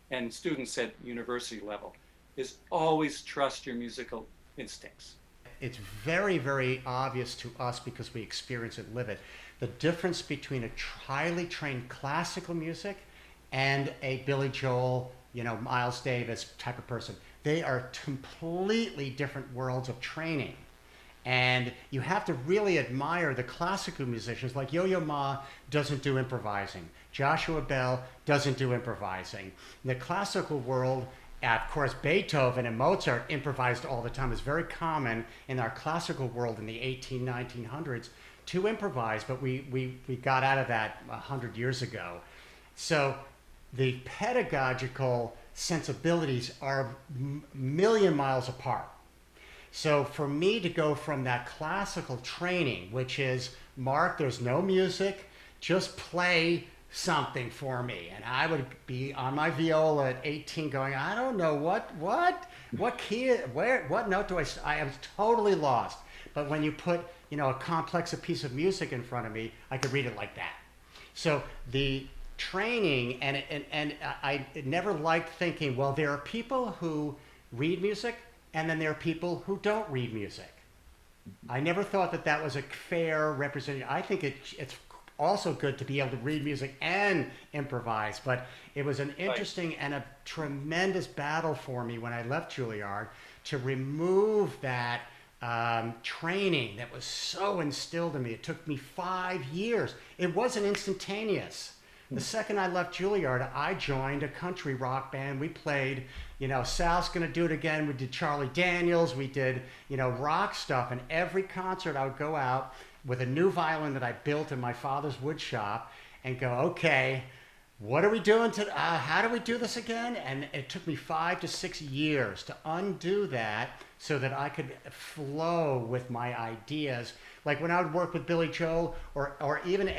[SPEAKER 4] and students at university level, is always trust your musical instincts.
[SPEAKER 3] It's very, very obvious to us because we experience it, live it. The difference between a highly trained classical music and a Billy Joel, Miles Davis type of person. They are completely different worlds of training. And you have to really admire the classical musicians, like Yo-Yo Ma doesn't do improvising. Joshua Bell doesn't do improvising. In the classical world, of course, Beethoven and Mozart improvised all the time. It's very common in our classical world in the 1900s to improvise, but we got out of that 100 years ago. So the pedagogical sensibilities are a million miles apart. So for me to go from that classical training, which is, Mark, there's no music, just play something for me. And I would be on my viola at 18 going, I don't know what key, what note do I was totally lost. But when you put, a complex piece of music in front of me, I could read it like that. So the training, and I never liked thinking, well, there are people who read music, and then there are people who don't read music. I never thought that was a fair representation. I think it's also good to be able to read music and improvise, but it was an interesting and a tremendous battle for me when I left Juilliard to remove that training that was so instilled in me. It took me 5 years. It wasn't instantaneous. The second I left Juilliard, I joined a country rock band. We played, Sal's Gonna Do It Again. We did Charlie Daniels. We did, rock stuff. And every concert I would go out with a new violin that I built in my father's wood shop and go, okay, what are we doing to, how do we do this again? And it took me 5 to 6 years to undo that so that I could flow with my ideas. Like when I would work with Billy Joel or even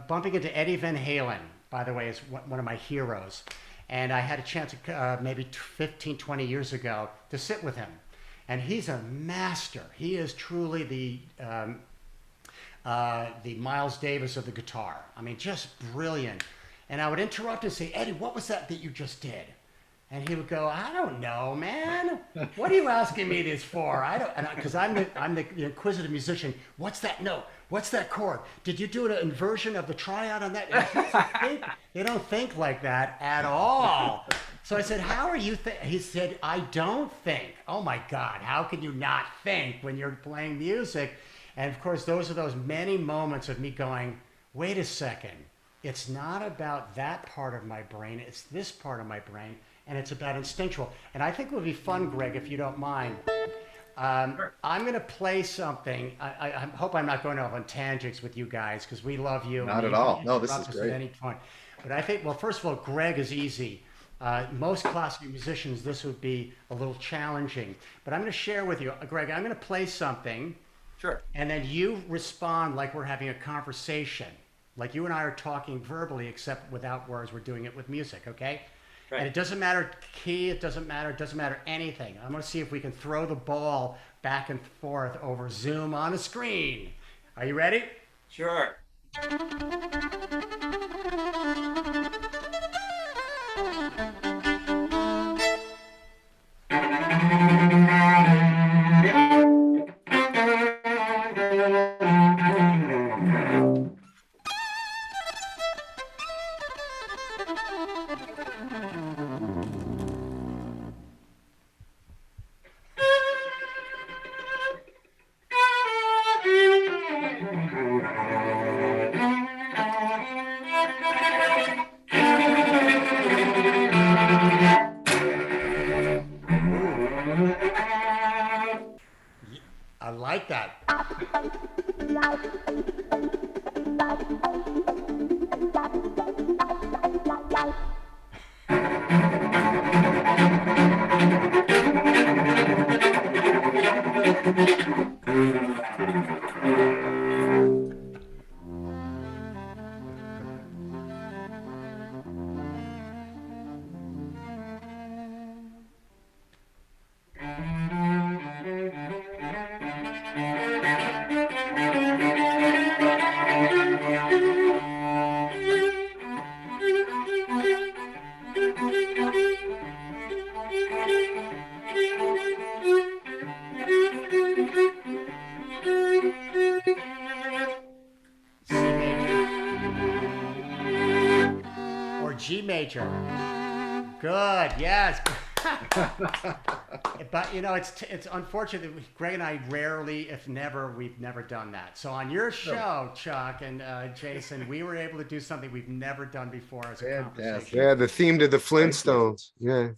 [SPEAKER 3] bumping into Eddie Van Halen, by the way, is one of my heroes. And I had a chance maybe 15, 20 years ago to sit with him. And he's a master. He is truly the Miles Davis of the guitar. I mean, just brilliant. And I would interrupt and say, Eddie, what was that you just did? And he would go, I don't know, man. What are you asking me this for? I don't, because I'm the inquisitive musician. What's that note? What's that chord? Did you do an inversion of the triad on that? They don't think like that at all. So I said, how are you he said, I don't think. Oh my God, how can you not think when you're playing music? And of course, those are those many moments of me going, wait a second. It's not about that part of my brain. It's this part of my brain. And it's about instinctual. And I think it would be fun, Greg, if you don't mind.
[SPEAKER 4] Sure.
[SPEAKER 3] I'm going to play something. I hope I'm not going off on tangents with you guys because we love you.
[SPEAKER 2] Not at all. No, this is great.
[SPEAKER 3] At any point. But I think, well, first of all, Greg is easy. Most classical musicians, this would be a little challenging. But I'm going to share with you, Greg, I'm going to play something.
[SPEAKER 4] Sure.
[SPEAKER 3] And then you respond like we're having a conversation. Like you and I are talking verbally, except without words. We're doing it with music, okay?
[SPEAKER 4] Right.
[SPEAKER 3] And it doesn't matter key, it doesn't matter anything. I'm going to see if we can throw the ball back and forth over Zoom on a screen. Are you ready?
[SPEAKER 4] Sure.
[SPEAKER 3] I like that. G major. Good, yes. But you know, it's unfortunate that Greg and I rarely, if never, we've never done that. So on your show, Chuck and Jason, we were able to do something we've never done before as a conversation.
[SPEAKER 1] Yeah, the theme to the Flintstones. Yeah.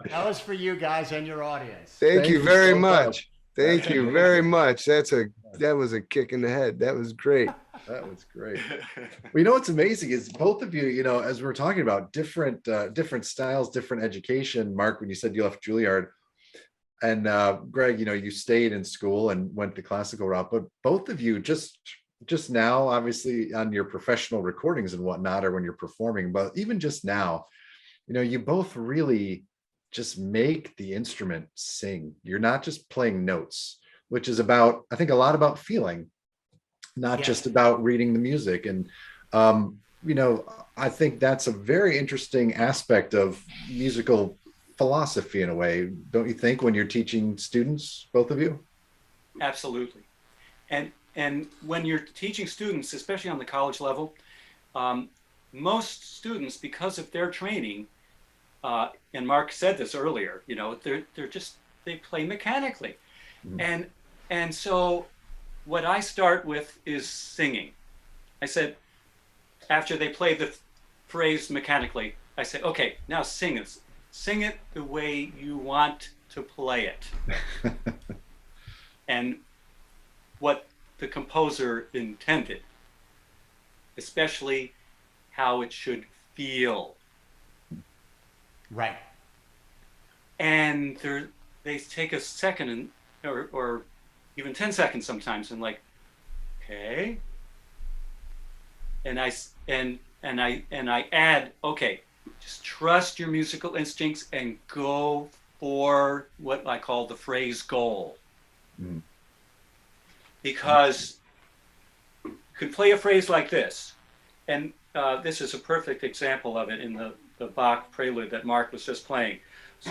[SPEAKER 3] That was for you guys and your audience.
[SPEAKER 1] Thank you very much. Thank you very much. That was a kick in the head. That was great.
[SPEAKER 2] That was great. Well, you know what's amazing is both of you, you know, as we're talking about different styles, different education. Mark, when you said you left Juilliard, and Greg, you know, you stayed in school and went the classical route, but both of you just now, obviously on your professional recordings and whatnot, or when you're performing, but even just now, you know, you both really just make the instrument sing. You're not just playing notes, which is about, I think, a lot about feeling, not just about reading the music. And, you know, I think that's a very interesting aspect of musical philosophy in a way, don't you think, when you're teaching students, both of you?
[SPEAKER 4] Absolutely. And when you're teaching students, especially on the college level, most students, because of their training, and Mark said this earlier, you know, they play mechanically. Mm-hmm. And so what I start with is singing. I said, after they play the phrase mechanically, I say, okay, now sing it. Sing it the way you want to play it. And what the composer intended. especially how it should feel.
[SPEAKER 3] Right.
[SPEAKER 4] And they take a second or even 10 seconds sometimes and like, okay. And I add, okay, just trust your musical instincts and go for what I call the phrase goal.
[SPEAKER 2] Mm.
[SPEAKER 4] Because you could play a phrase like this, and this is a perfect example of it in the Bach prelude that Mark was just playing. So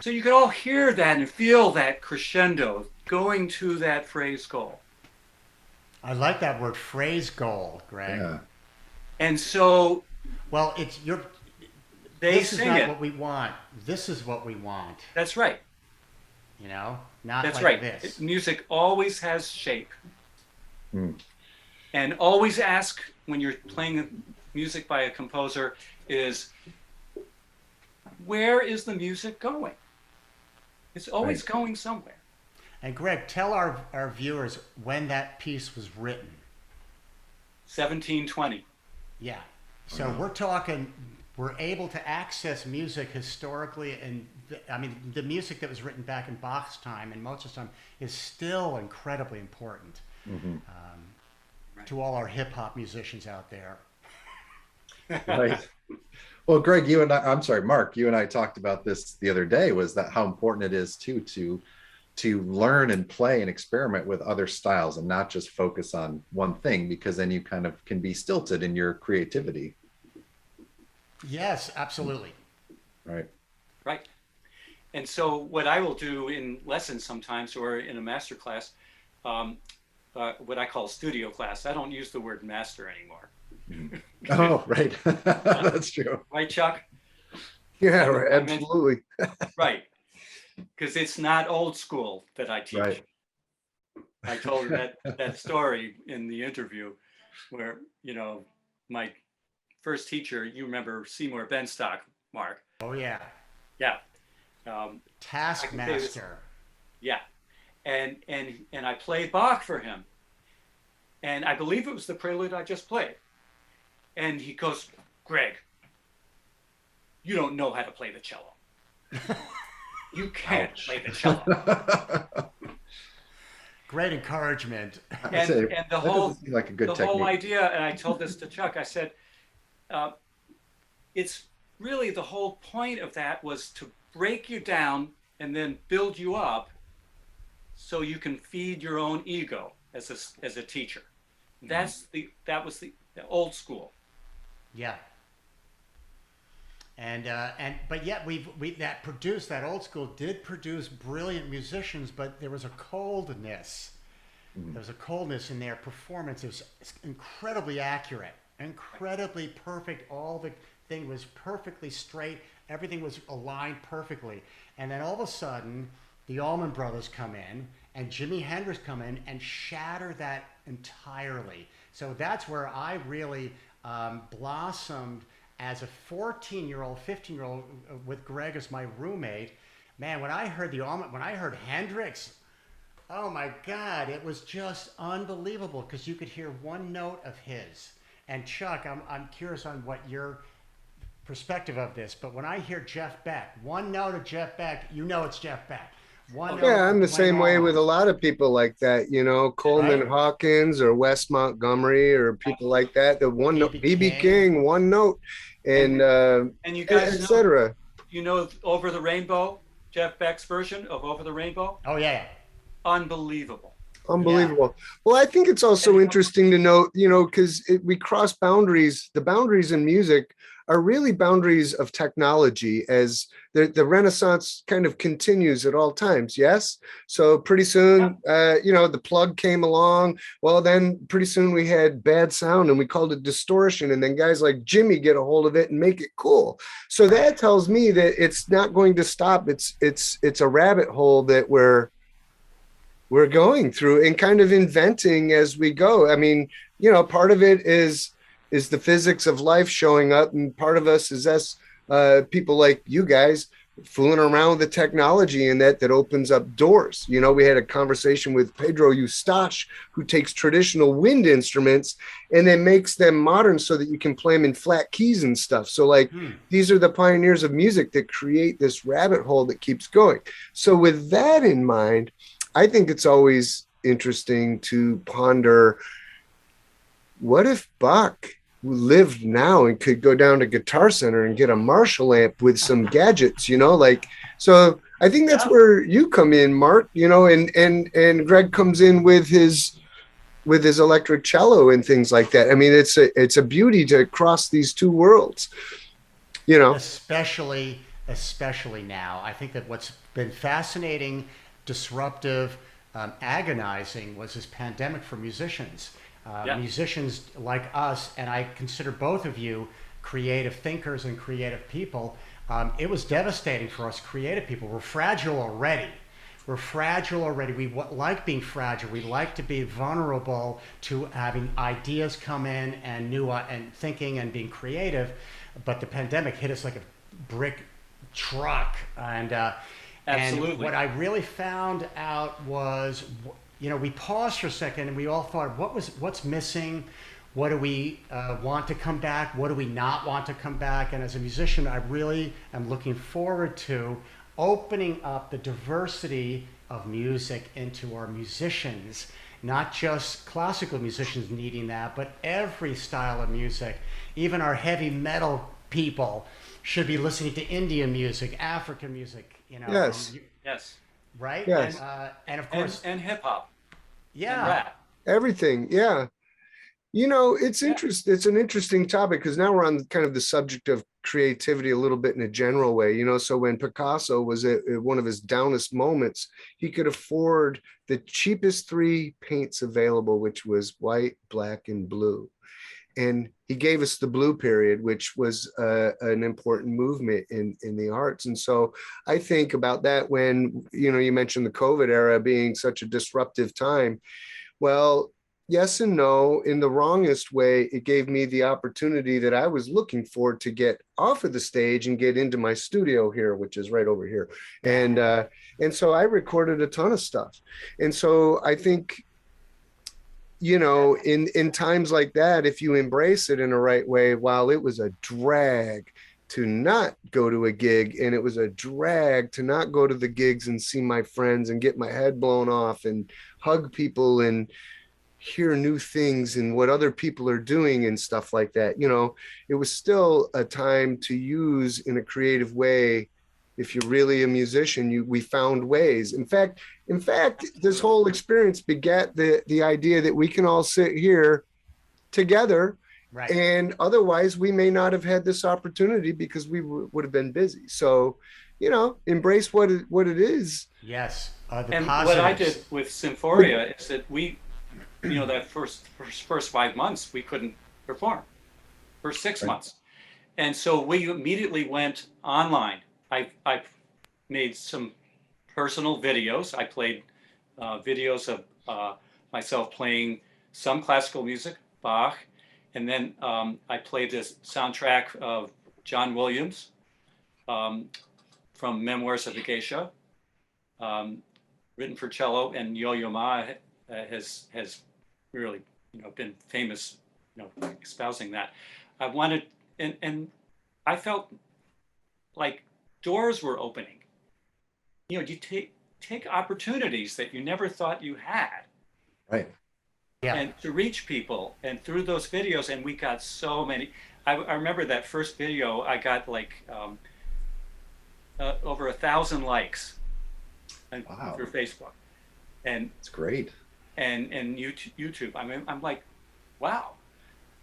[SPEAKER 4] so you could all hear that and feel that crescendo going to that phrase goal.
[SPEAKER 3] I like that word, phrase goal, Greg.
[SPEAKER 2] Yeah.
[SPEAKER 4] And so,
[SPEAKER 3] well, this is not what we want. This is what we want.
[SPEAKER 4] That's right.
[SPEAKER 3] You know, not
[SPEAKER 4] that's
[SPEAKER 3] like
[SPEAKER 4] right.
[SPEAKER 3] this.
[SPEAKER 4] Music always has shape.
[SPEAKER 2] Mm.
[SPEAKER 4] And always ask when you're playing music by a composer is, where is the music going? It's always going somewhere.
[SPEAKER 3] And Greg, tell our viewers when that piece was written.
[SPEAKER 4] 1720.
[SPEAKER 3] Yeah. So we're talking, we're able to access music historically, and I mean, the music that was written back in Bach's time and Mozart's time is still incredibly important to all our hip hop musicians out there.
[SPEAKER 2] Right. Well, Greg, Mark, you and I talked about this the other day, was that how important it is to learn and play and experiment with other styles and not just focus on one thing, because then you kind of can be stilted in your creativity.
[SPEAKER 3] Yes, absolutely.
[SPEAKER 2] Right.
[SPEAKER 4] Right. And so what I will do in lessons sometimes, or in a master class, what I call studio class, I don't use the word master anymore.
[SPEAKER 2] Oh, right. That's true.
[SPEAKER 4] Right, Chuck?
[SPEAKER 1] Yeah, right, absolutely.
[SPEAKER 4] Right. Because it's not old school that I teach.
[SPEAKER 2] Right.
[SPEAKER 4] I told that story in the interview where, my first teacher, you remember Seymour Benstock, Mark.
[SPEAKER 3] Oh, yeah.
[SPEAKER 4] Yeah.
[SPEAKER 3] Taskmaster.
[SPEAKER 4] Yeah. And I played Bach for him. And I believe it was the prelude I just played. And he goes, Greg, you don't know how to play the cello. You can't play the cello.
[SPEAKER 3] Great encouragement.
[SPEAKER 4] And the whole
[SPEAKER 2] like a good technique.
[SPEAKER 4] whole idea, and I told this to Chuck, I said, it's really the whole point of that was to break you down and then build you up so you can feed your own ego as a teacher. That was the old school.
[SPEAKER 3] Yeah. But yet that old school did produce brilliant musicians, but there was a coldness. There was a coldness in their performance. It was incredibly accurate, incredibly perfect. All the thing was perfectly straight. Everything was aligned perfectly. And then all of a sudden, the Allman Brothers come in and Jimi Hendrix come in and shatter that entirely. So that's where I really blossomed as a 14-year-old, 15-year-old with Greg as my roommate. Man, when I heard when I heard Hendrix, oh my God, it was just unbelievable because you could hear one note of his. And Chuck, I'm curious on what your perspective of this, but when I hear Jeff Beck, one note of Jeff Beck, you know it's Jeff Beck.
[SPEAKER 1] I'm the same way with a lot of people like that, Coleman Hawkins or Wes Montgomery or people like that. The one note, B.B. King, one note, and
[SPEAKER 4] you guys,
[SPEAKER 1] etc.
[SPEAKER 4] Over the Rainbow, Jeff Beck's version of Over the Rainbow.
[SPEAKER 3] Oh yeah,
[SPEAKER 4] unbelievable.
[SPEAKER 1] Yeah. Well, I think it's also interesting to note, because we cross boundaries. The boundaries in music are really boundaries of technology, as the Renaissance kind of continues at all times. Yes. So pretty soon, the plug came along. Well, then pretty soon we had bad sound and we called it distortion. And then guys like Jimmy get a hold of it and make it cool. So that tells me that it's not going to stop. It's a rabbit hole that we're going through and kind of inventing as we go. I mean, part of it is is the physics of life showing up, and part of us is us, people like you guys, fooling around with the technology, and that opens up doors. You know, we had a conversation with Pedro Eustache, who takes traditional wind instruments and then makes them modern so that you can play them in flat keys and stuff. So like these are the pioneers of music that create this rabbit hole that keeps going. So with that in mind, I think it's always interesting to ponder, what if Bach lived now and could go down to Guitar Center and get a Marshall amp with some gadgets, you know, like, so I think that's where you come in, Mark, you know, and Greg comes in with his electric cello and things like that. I mean, it's a beauty to cross these two worlds, you know.
[SPEAKER 3] Especially now. I think that what's been fascinating, disruptive, agonizing was this pandemic for musicians. Musicians like us, and I consider both of you creative thinkers and creative people. It was devastating for us creative people. We're fragile already. We like being fragile. We like to be vulnerable to having ideas come in and new and thinking and being creative. But the pandemic hit us like a brick truck. And
[SPEAKER 4] Absolutely.
[SPEAKER 3] And what I really found out was, you know, we paused for a second and we all thought, what's missing? What do we want to come back? What do we not want to come back? And as a musician, I really am looking forward to opening up the diversity of music into our musicians, not just classical musicians needing that, but every style of music. Even our heavy metal people should be listening to Indian music, African music, you know.
[SPEAKER 1] Yes.
[SPEAKER 4] Yes.
[SPEAKER 3] Right?
[SPEAKER 1] Yes.
[SPEAKER 3] And of course,
[SPEAKER 4] and hip hop.
[SPEAKER 3] yeah,
[SPEAKER 4] And rap.
[SPEAKER 1] Everything. Yeah. You know, it's interesting. It's an interesting topic because now we're on kind of the subject of creativity a little bit in a general way, you know. So when Picasso was at one of his downest moments, he could afford the cheapest three paints available, which was white, black, and blue. And he gave us the blue period, which was an important movement in the arts. And so I think about that when, you know, you mentioned the COVID era being such a disruptive time. Well, yes and no. In the wrongest way, it gave me the opportunity that I was looking for to get off of the stage and get into my studio here, which is right over here. And so I recorded a ton of stuff. And so I think, you know, in times like that, if you embrace it in a right way, while it was a drag to not go to a gig, and it was a drag to not go to the gigs and see my friends and get my head blown off and hug people and hear new things and what other people are doing and stuff like that, you know, it was still a time to use in a creative way. If you're really a musician, we found ways. In fact, this whole experience begat the idea that we can all sit here together,
[SPEAKER 3] right.
[SPEAKER 1] And otherwise we may not have had this opportunity because we would have been busy. So, you know, embrace what it is.
[SPEAKER 3] Yes.
[SPEAKER 4] And what I did with Symphoria is that we, you know, that first 5 months we couldn't perform, for 6 months, and so we immediately went online. I made some personal videos. I played videos of myself playing some classical music, Bach, and then I played this soundtrack of John Williams from Memoirs of a Geisha, written for cello, and Yo-Yo Ma has really, you know, been famous, you know, espousing that. I wanted, and I felt like doors were opening. You know, you take opportunities that you never thought you had.
[SPEAKER 2] Right.
[SPEAKER 3] Yeah.
[SPEAKER 4] And to reach people, and through those videos, and we got so many. I remember that first video, I got like over 1,000 likes through Facebook. And
[SPEAKER 2] it's great.
[SPEAKER 4] And YouTube. I mean, I'm like, wow.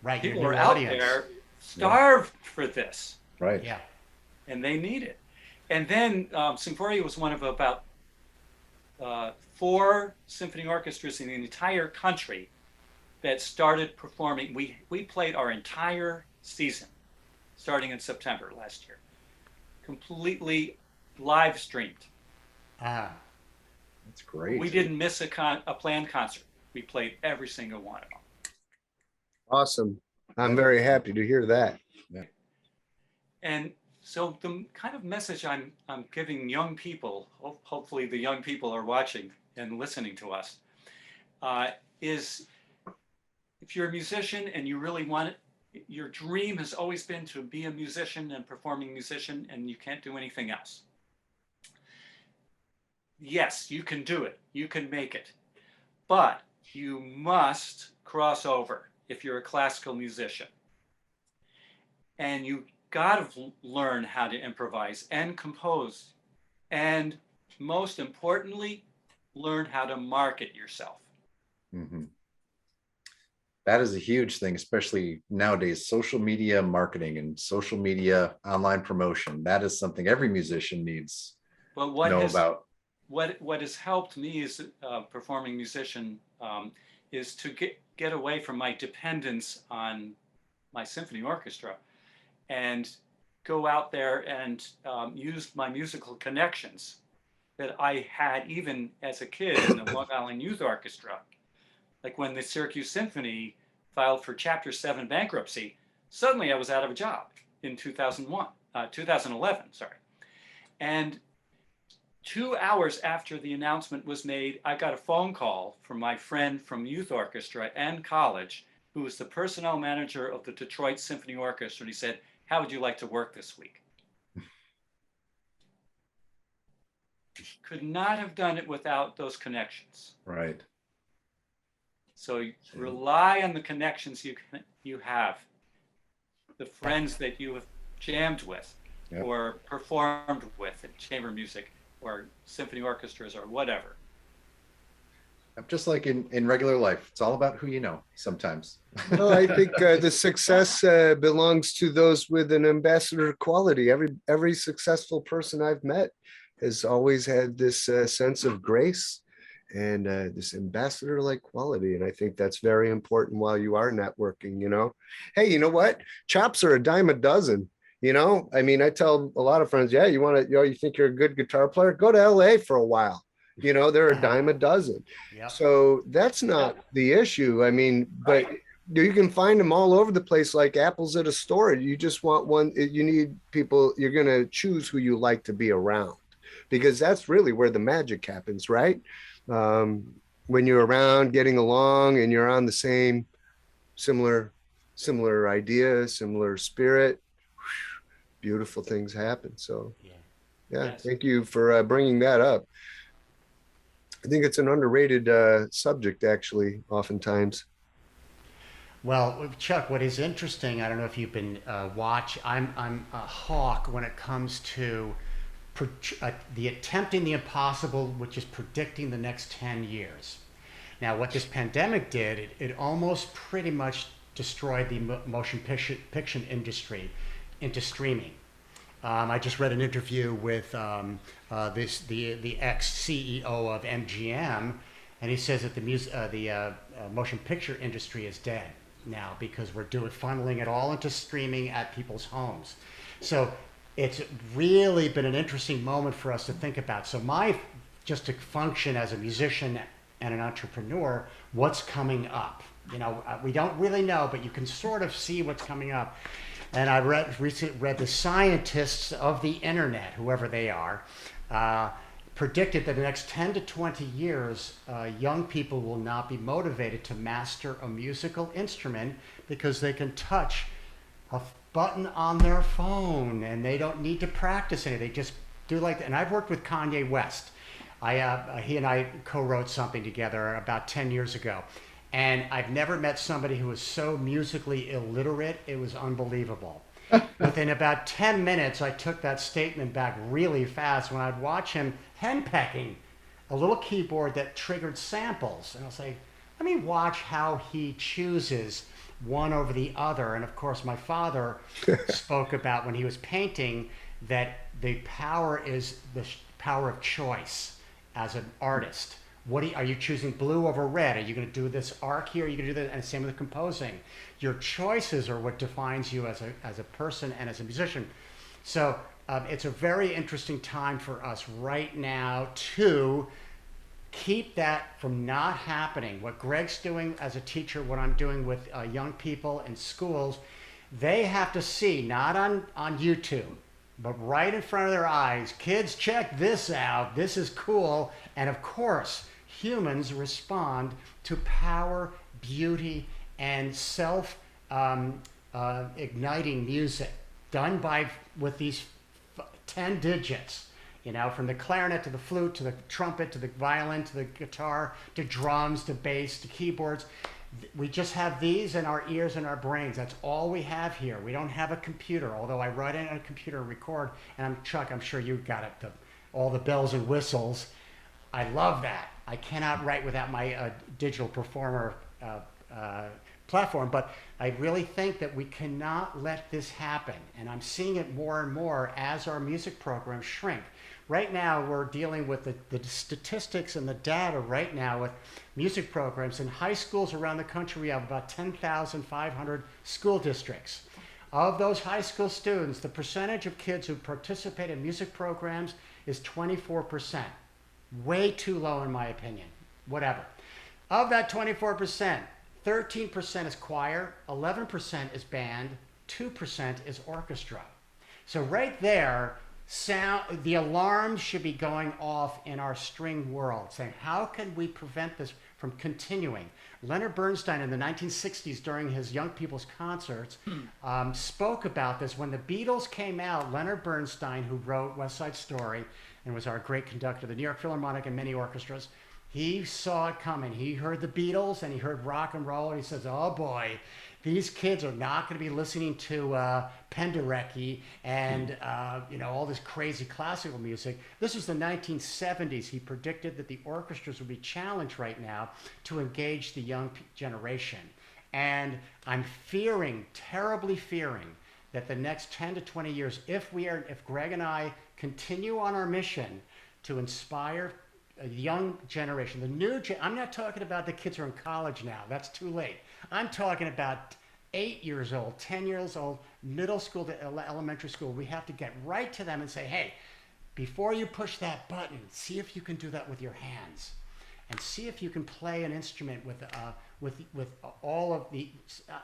[SPEAKER 3] Right.
[SPEAKER 4] People are out there starved for this.
[SPEAKER 2] Right.
[SPEAKER 3] Yeah.
[SPEAKER 4] And they need it. And then Symphoria was one of about 4 symphony orchestras in the entire country that started performing. We played our entire season, starting in September last year, completely live streamed.
[SPEAKER 3] Ah.
[SPEAKER 2] That's great.
[SPEAKER 4] We didn't miss a planned concert. We played every single one of them.
[SPEAKER 1] Awesome. I'm very happy to hear that.
[SPEAKER 2] Yeah.
[SPEAKER 4] And so the kind of message I'm giving young people, hopefully the young people are watching and listening to us, is if you're a musician and you really want it, your dream has always been to be a musician and performing musician, and you can't do anything else. Yes, you can do it. You can make it. But you must cross over if you're a classical musician. And you got to learn how to improvise and compose. And most importantly, learn how to market yourself.
[SPEAKER 2] Mm-hmm. That is a huge thing, especially nowadays, social media marketing and social media online promotion. That is something every musician needs
[SPEAKER 4] But
[SPEAKER 2] to know about.
[SPEAKER 4] What has helped me as a performing musician is to get away from my dependence on my symphony orchestra and go out there and use my musical connections that I had even as a kid in the Long Island Youth Orchestra. Like when the Syracuse Symphony filed for Chapter 7 bankruptcy, suddenly I was out of a job in 2011, sorry. And 2 hours after the announcement was made, I got a phone call from my friend from youth orchestra and college, who was the personnel manager of the Detroit Symphony Orchestra. And he said, "How would you like to work this week?" Could not have done it without those connections.
[SPEAKER 2] Right.
[SPEAKER 4] So rely on the connections you have, the friends that you have jammed with, yep, or performed with in chamber music or symphony orchestras or whatever.
[SPEAKER 2] Just like in regular life, it's all about who you know sometimes.
[SPEAKER 1] Well, I think the success belongs to those with an ambassador quality. Every successful person I've met has always had this sense of grace and this ambassador-like quality. And I think that's very important while you are networking, you know. Hey, you know what? Chops are a dime a dozen, you know. I mean, I tell a lot of friends, yeah, you want to, you know, you think you're a good guitar player? Go to LA for a while. You know, they're a dime a dozen. Yep. So that's not the issue. I mean, but you can find them all over the place like apples at a store. You just want one. You need people. You're going to choose who you like to be around, because that's really where the magic happens, right? When you're around getting along and you're on the same similar idea, similar spirit, beautiful things happen. So yeah, yes. Thank you for bringing that up. I think it's an underrated subject, actually, oftentimes.
[SPEAKER 3] Well, Chuck, what is interesting, I don't know if you've been I'm a hawk when it comes to the attempting the impossible, which is predicting the next 10 years. Now, what this pandemic did, it almost pretty much destroyed the motion picture industry into streaming. I just read an interview with the ex-CEO of MGM, and he says that the motion picture industry is dead now because we're funneling it all into streaming at people's homes. So it's really been an interesting moment for us to think about. So just to function as a musician and an entrepreneur, what's coming up? You know, we don't really know, but you can sort of see what's coming up. And I recently read the scientists of the internet, whoever they are, predicted that in the next 10 to 20 years, young people will not be motivated to master a musical instrument because they can touch a button on their phone and they don't need to practice anything. They just do like that. And I've worked with Kanye West. He and I co-wrote something together about 10 years ago. And I've never met somebody who was so musically illiterate. It was unbelievable. Within about 10 minutes, I took that statement back really fast when I'd watch him henpecking a little keyboard that triggered samples. And I'll say, let me watch how he chooses one over the other. And of course, my father spoke about when he was painting that the power is the power of choice as an artist. Are you choosing blue over red? Are you going to do this arc here? Are you going to do that? And same with composing. Your choices are what defines you as a person and as a musician. So it's a very interesting time for us right now to keep that from not happening. What Greg's doing as a teacher, what I'm doing with young people in schools, they have to see, not on YouTube, but right in front of their eyes, kids, check this out. This is cool. And of course, humans respond to power, beauty, and igniting music done with these 10 digits. You know, from the clarinet to the flute to the trumpet to the violin to the guitar to drums to bass to keyboards. We just have these in our ears and our brains. That's all we have here. We don't have a computer, although I write in on a computer and record. And Chuck, I'm sure you got it, all the bells and whistles. I love that. I cannot write without my digital performer platform, but I really think that we cannot let this happen. And I'm seeing it more and more as our music programs shrink. Right now, we're dealing with the statistics and the data right now with music programs. In high schools around the country, we have about 10,500 school districts. Of those high school students, the percentage of kids who participate in music programs is 24%. Way too low in my opinion, whatever. Of that 24%, 13% is choir, 11% is band, 2% is orchestra. So right there, the alarms should be going off in our string world, saying, how can we prevent this from continuing? Leonard Bernstein in the 1960s during his young people's concerts spoke about this. When the Beatles came out, Leonard Bernstein, who wrote West Side Story and was our great conductor of the New York Philharmonic and many orchestras, he saw it coming. He heard the Beatles and he heard rock and roll, and he says, oh boy, these kids are not going to be listening to Penderecki and all this crazy classical music. This was the 1970s. He predicted that the orchestras would be challenged right now to engage the young generation. And I'm terribly fearing, that the next 10 to 20 years, if Greg and I continue on our mission to inspire a young generation, I'm not talking about the kids who are in college now. That's too late. I'm talking about 8 years old, 10 years old, middle school to elementary school. We have to get right to them and say, hey, before you push that button, see if you can do that with your hands, and see if you can play an instrument with all of the.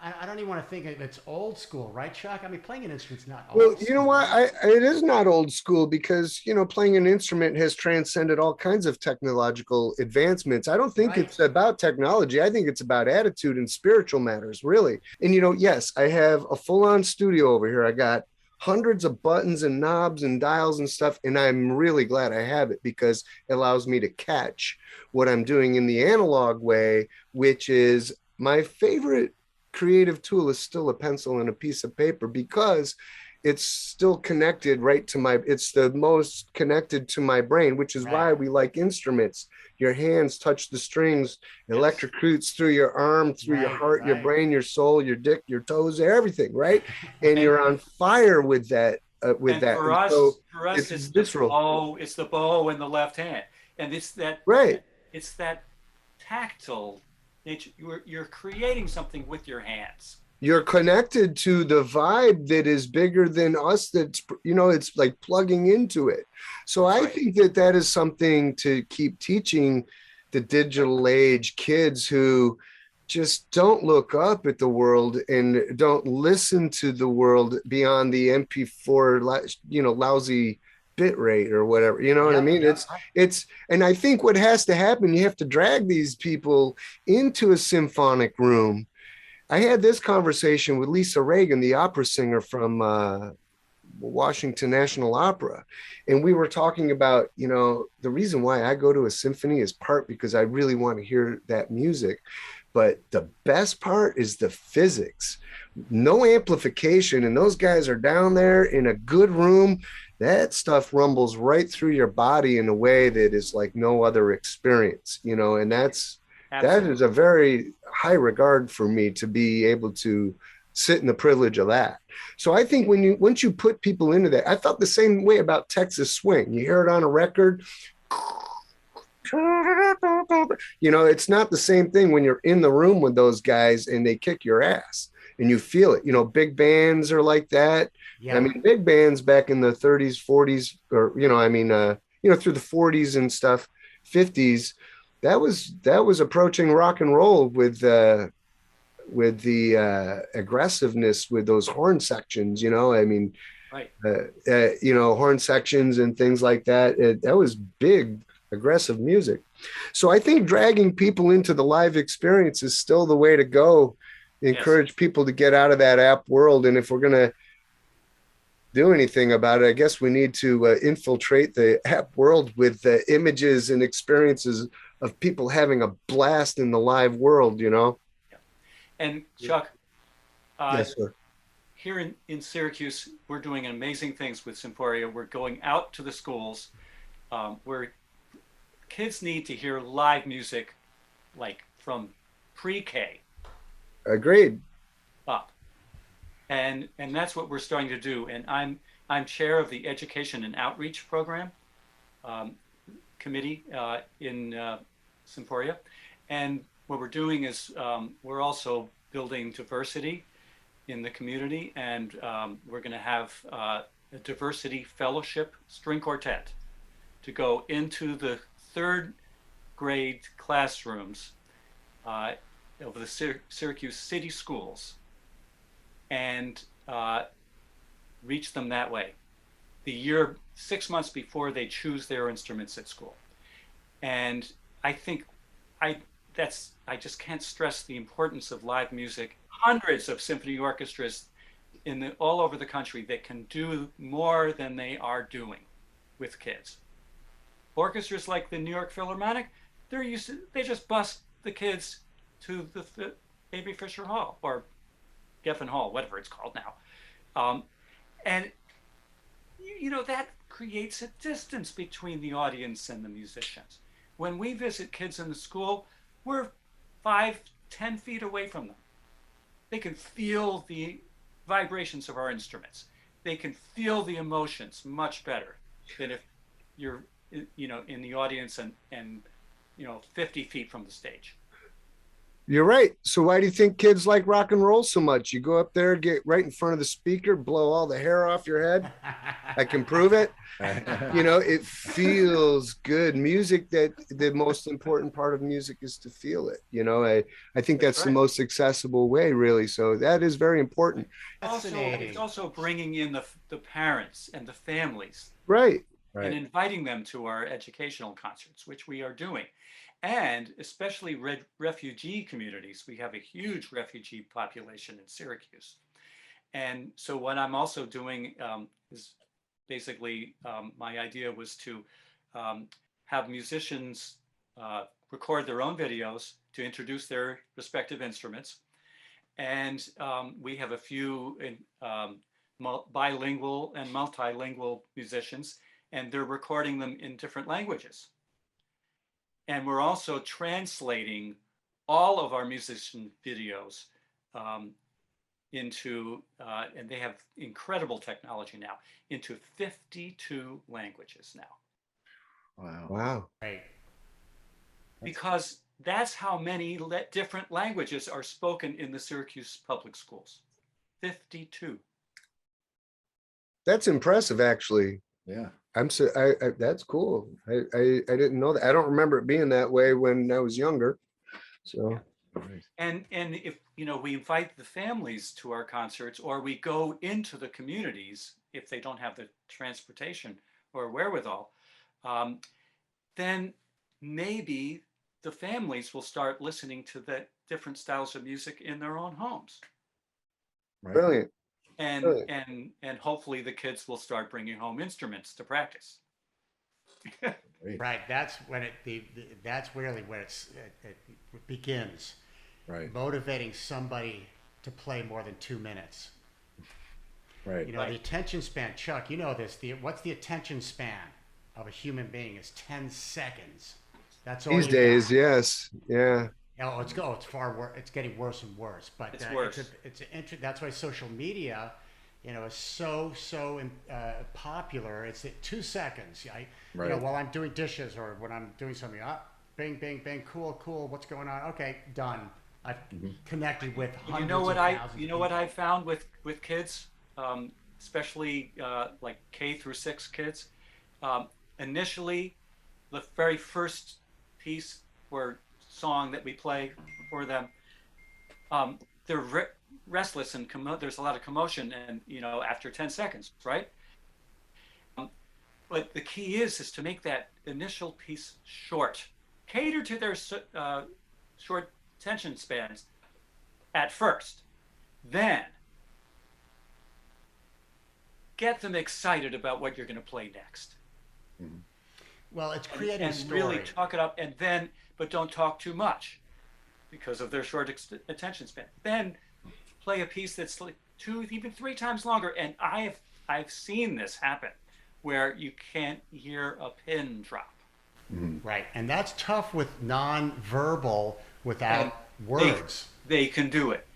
[SPEAKER 3] I don't even want to think of it's old school, right, Chuck? I mean, playing an instrument's not old.
[SPEAKER 1] Well, you know what? It is not old school because, playing an instrument has transcended all kinds of technological advancements. I don't think it's about technology. I think it's about attitude and spiritual matters, really. And, yes, I have a full-on studio over here. I got hundreds of buttons and knobs and dials and stuff, and I'm really glad I have it because it allows me to catch what I'm doing in the analog way, which is my favorite creative tool is still a pencil and a piece of paper because it's still connected it's the most connected to my brain, which is why we like instruments. Your hands touch the strings, electrocutes through your arm, through your heart, your brain, your soul, your dick, your toes, everything, right? And you're on fire with that.
[SPEAKER 4] For us, it's visceral. It's the bow in the left hand, and it's that It's that tactile. You're creating something with your hands.
[SPEAKER 1] You're connected to the vibe that is bigger than us. That's, it's like plugging into it. So I think that is something to keep teaching the digital age kids who just don't look up at the world and don't listen to the world beyond the MP4, lousy bit rate or whatever, what I mean? It's, and I think what has to happen, you have to drag these people into a symphonic room. I had this conversation with Lisa Reagan, the opera singer from Washington National Opera. And we were talking about, the reason why I go to a symphony is part because I really want to hear that music. But the best part is the physics. No amplification. And those guys are down there in a good room. That stuff rumbles right through your body in a way that is like no other experience, and that is a very high regard for me to be able to sit in the privilege of that. So I think once you put people into that, I felt the same way about Texas swing. You hear it on a record, it's not the same thing when you're in the room with those guys and they kick your ass and you feel it. Big bands are like that. Yeah. I mean, big bands back in the 30s, 40s, or, through the 40s and stuff, 50s, that was approaching rock and roll with the aggressiveness with those horn sections. I mean,
[SPEAKER 4] Right.
[SPEAKER 1] horn sections and things like that. That was big, aggressive music. So I think dragging people into the live experience is still the way to go.
[SPEAKER 4] Yes.
[SPEAKER 1] Encourage people to get out of that app world. And if we're going to do anything about it, I guess we need to infiltrate the app world with images and experiences of people having a blast in the live world.
[SPEAKER 4] Yeah. And Chuck, uh,
[SPEAKER 1] Yes, sir.
[SPEAKER 4] here in Syracuse, we're doing amazing things with Symporia. We're going out to the schools where kids need to hear live music, like from pre-K
[SPEAKER 1] Agreed.
[SPEAKER 4] up, and that's what we're starting to do. And I'm chair of the Education and Outreach Program um, committee in Symporia, and what we're doing is we're also building diversity in the community, and we're going to have a diversity fellowship string quartet to go into the third grade classrooms of the Syracuse city schools and reach them that way. The year 6 months before they choose their instruments at school, and I think I I just can't stress the importance of live music. Hundreds of symphony orchestras all over the country that can do more than they are doing with kids. Orchestras like the New York Philharmonic, they just bus the kids to the Avery Fisher Hall or Geffen Hall, whatever it's called now. And that creates a distance between the audience and the musicians. When we visit kids in the school, we're 5-10 feet away from them. They can feel the vibrations of our instruments. They can feel the emotions much better than if you're in the audience and 50 feet from the stage.
[SPEAKER 1] You're right. So why do you think kids like rock and roll so much? You go up there, get right in front of the speaker, blow all the hair off your head. I can prove it. It feels good. Music, that the most important part of music is to feel it. I think that's the most accessible way, really. So that is very important.
[SPEAKER 4] It's also bringing in the parents and the families.
[SPEAKER 1] Right.
[SPEAKER 4] And inviting them to our educational concerts, which we are doing. And especially refugee communities. We have a huge refugee population in Syracuse. And so what I'm also doing is basically my idea was to have musicians record their own videos to introduce their respective instruments. And we have a few bilingual and multilingual musicians, and they're recording them in different languages. And we're also translating all of our musician videos into, and they have incredible technology now, into 52 languages now.
[SPEAKER 1] Wow.
[SPEAKER 3] Right.
[SPEAKER 4] Because that's how many different languages are spoken in the Syracuse public schools. 52.
[SPEAKER 1] That's impressive, actually.
[SPEAKER 2] Yeah.
[SPEAKER 1] That's cool. I didn't know that. I don't remember it being that way when I was younger. So,
[SPEAKER 4] and if we invite the families to our concerts, or we go into the communities if they don't have the transportation or wherewithal, then maybe the families will start listening to the different styles of music in their own homes.
[SPEAKER 1] Brilliant.
[SPEAKER 4] And hopefully the kids will start bringing home instruments to practice.
[SPEAKER 3] Right. That's when that's really where it begins.
[SPEAKER 2] Right.
[SPEAKER 3] Motivating somebody to play more than 2 minutes.
[SPEAKER 2] Right.
[SPEAKER 3] The attention span, Chuck, you know this. What's the attention span of a human being is 10 seconds. That's all
[SPEAKER 1] these days.
[SPEAKER 3] got.
[SPEAKER 1] Yes. Yeah.
[SPEAKER 3] Oh, it's far worse. It's getting worse and worse. But
[SPEAKER 4] it's worse.
[SPEAKER 3] That's why social media, is so popular. It's at 2 seconds. While I'm doing dishes or when I'm doing something, bing, bing, bing, cool. What's going on? Okay, done. I've connected with hundreds of thousands.
[SPEAKER 4] You know what I found with kids, especially like K through 6 kids. Initially, the very first piece or song that we play for them, they're restless and there's a lot of commotion, and after 10 seconds, right? But the key is to make that initial piece short, cater to their short attention spans at first, then get them excited about what you're going to play next.
[SPEAKER 2] Mm-hmm.
[SPEAKER 3] Well, it's creating
[SPEAKER 4] and
[SPEAKER 3] story.
[SPEAKER 4] Really talk it up, but don't talk too much because of their short attention span. Then play a piece that's like 2, even 3 times longer. And I've seen this happen where you can't hear a pin drop.
[SPEAKER 2] Mm-hmm.
[SPEAKER 3] Right, and that's tough with non-verbal without words.
[SPEAKER 4] They can do it.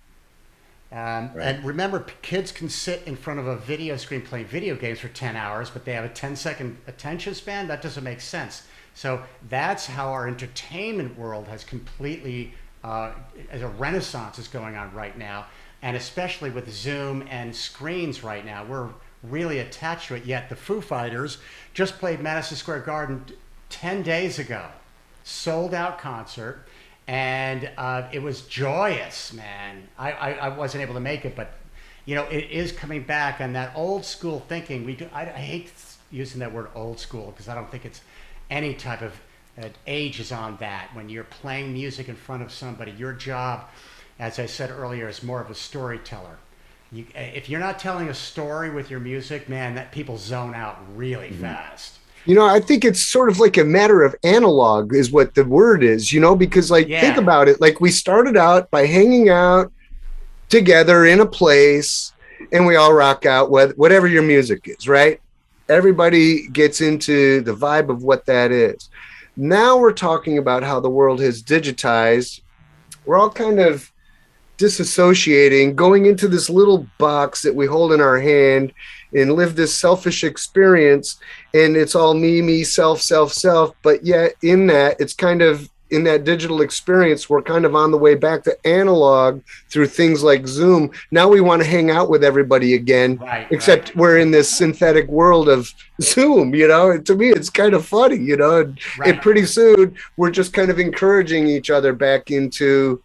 [SPEAKER 3] Right. And remember, kids can sit in front of a video screen playing video games for 10 hours, but they have a 10-second attention span. That doesn't make sense. So that's how our entertainment world has completely, as a renaissance is going on right now. And especially with Zoom and screens right now, we're really attached to it. Yet the Foo Fighters just played Madison Square Garden 10 days ago, sold out concert. And it was joyous, man. I wasn't able to make it, but it is coming back. And that old school thinking, I hate using that word old school because I don't think it's any type of age is on that. When you're playing music in front of somebody, your job, as I said earlier, is more of a storyteller. If you're not telling a story with your music, man, that people zone out really fast.
[SPEAKER 1] I think it's sort of like a matter of analog is what the word is, because think about it. Like we started out by hanging out together in a place and we all rock out whatever your music is, right? Everybody gets into the vibe of what that is. Now we're talking about how the world has digitized. We're all kind of disassociating, going into this little box that we hold in our hand and live this selfish experience, and it's all me, self, but yet in that, it's kind of in that digital experience, we're kind of on the way back to analog through things like Zoom. Now we want to hang out with everybody again, except we're in this synthetic world of Zoom, and to me, it's kind of funny, and pretty soon we're just kind of encouraging each other back into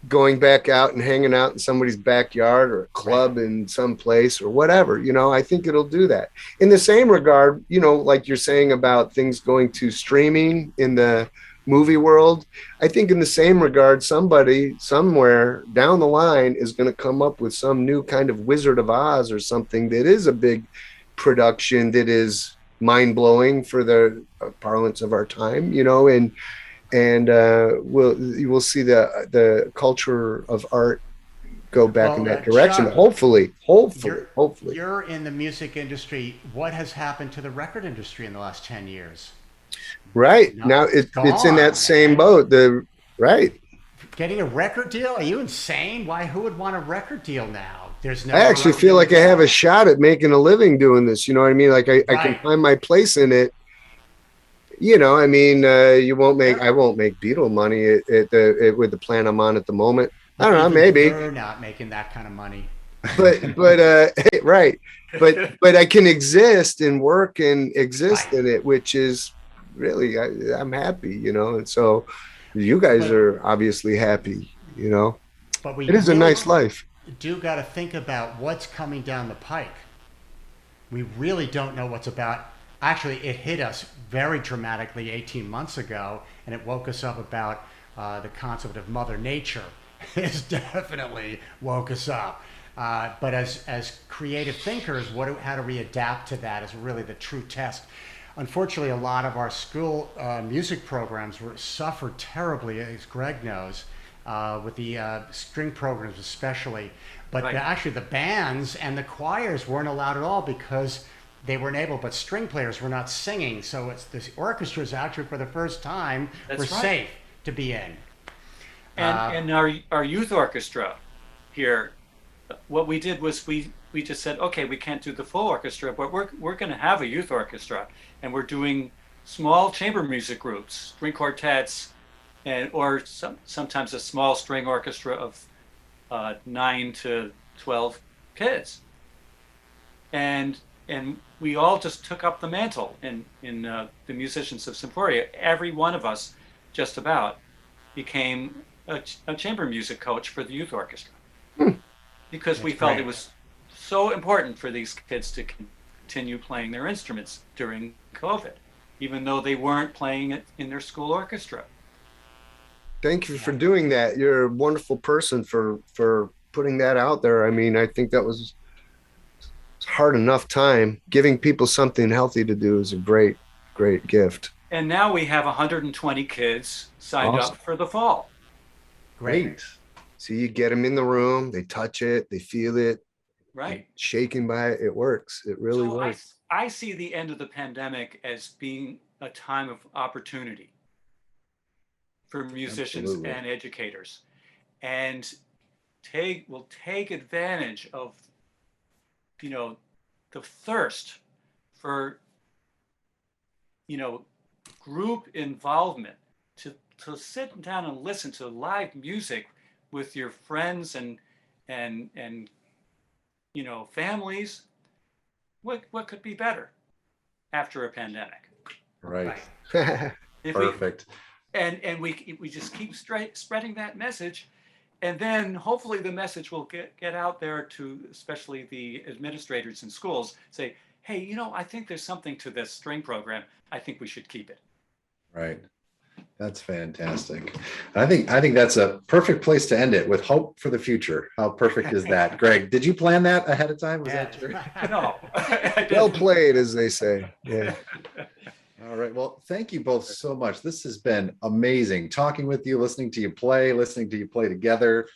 [SPEAKER 1] going back out and hanging out in somebody's backyard or a club in some place or whatever, I think it'll do that. In the same regard, like you're saying about things going to streaming in the movie world, I think in the same regard, somebody somewhere down the line is going to come up with some new kind of Wizard of Oz or something that is a big production that is mind-blowing for the parlance of our time, and we'll see the culture of art go back in that direction.
[SPEAKER 3] Chuck,
[SPEAKER 1] hopefully.
[SPEAKER 3] You're in the music industry. What has happened to the record industry in the last 10 years?
[SPEAKER 1] Right. Now it's in that same boat. Getting
[SPEAKER 3] a record deal? Are you insane? Who would want a record deal now?
[SPEAKER 1] I actually feel like I have a shot at making a living doing this. You know what I mean? Like I can find my place in it. I won't make Beatle money with the plan I'm on at the moment. I don't know, maybe.
[SPEAKER 3] You're not making that kind of money.
[SPEAKER 1] But right. But I can exist and work and exist in it, which is really, I'm happy, and so you guys are obviously happy,
[SPEAKER 3] But
[SPEAKER 1] it is a nice life.
[SPEAKER 3] Do got to think about what's coming down the pike. We really don't know what's about. Actually, it hit us very dramatically 18 months ago, and it woke us up about the concept of Mother Nature. It's definitely woke us up. But as creative thinkers, how do we adapt to that is really the true test. Unfortunately, a lot of our school music programs suffered terribly, as Greg knows, with the string programs especially. But actually, the bands and the choirs weren't allowed at all because they weren't able, but string players were not singing. So the orchestras actually, for the first time, were safe to be in.
[SPEAKER 4] And our youth orchestra here, what we did was we just said, okay, we can't do the full orchestra, but we're going to have a youth orchestra, and we're doing small chamber music groups, string quartets, or sometimes a small string orchestra of 9 to 12 kids, and we all just took up the mantle in the musicians of Symphoria. Every one of us just about, became a chamber music coach for the youth orchestra because we felt it was so important for these kids to continue playing their instruments during COVID, even though they weren't playing it in their school orchestra.
[SPEAKER 1] Thank you for doing that. You're a wonderful person for putting that out there. I mean, I think that was hard enough time. Giving people something healthy to do is a great gift.
[SPEAKER 4] And now we have 120 kids signed up for the fall.
[SPEAKER 2] Great.
[SPEAKER 1] So you get them in the room, they touch it, they feel it,
[SPEAKER 4] right?
[SPEAKER 1] Shaking by it, it works. It really works.
[SPEAKER 4] I see the end of the pandemic as being a time of opportunity for musicians and educators, and will take advantage of, you know, the thirst for, you know, group involvement, to sit down and listen to live music with your friends and you know, families. What could be better after a pandemic?
[SPEAKER 2] Right.
[SPEAKER 4] Perfect. And we just keep spreading that message, and then hopefully the message will get out there to especially the administrators in schools. Say, hey, you know, I think there's something to this string program. I think we should keep it.
[SPEAKER 2] Right. That's fantastic. I think that's a perfect place to end it, with hope for the future. How perfect is that? Greg, did you plan that ahead of time? Was that true?
[SPEAKER 4] No.
[SPEAKER 1] Well played, as they say. Yeah.
[SPEAKER 2] All right. Well, thank you both so much. This has been amazing talking with you, listening to you play together.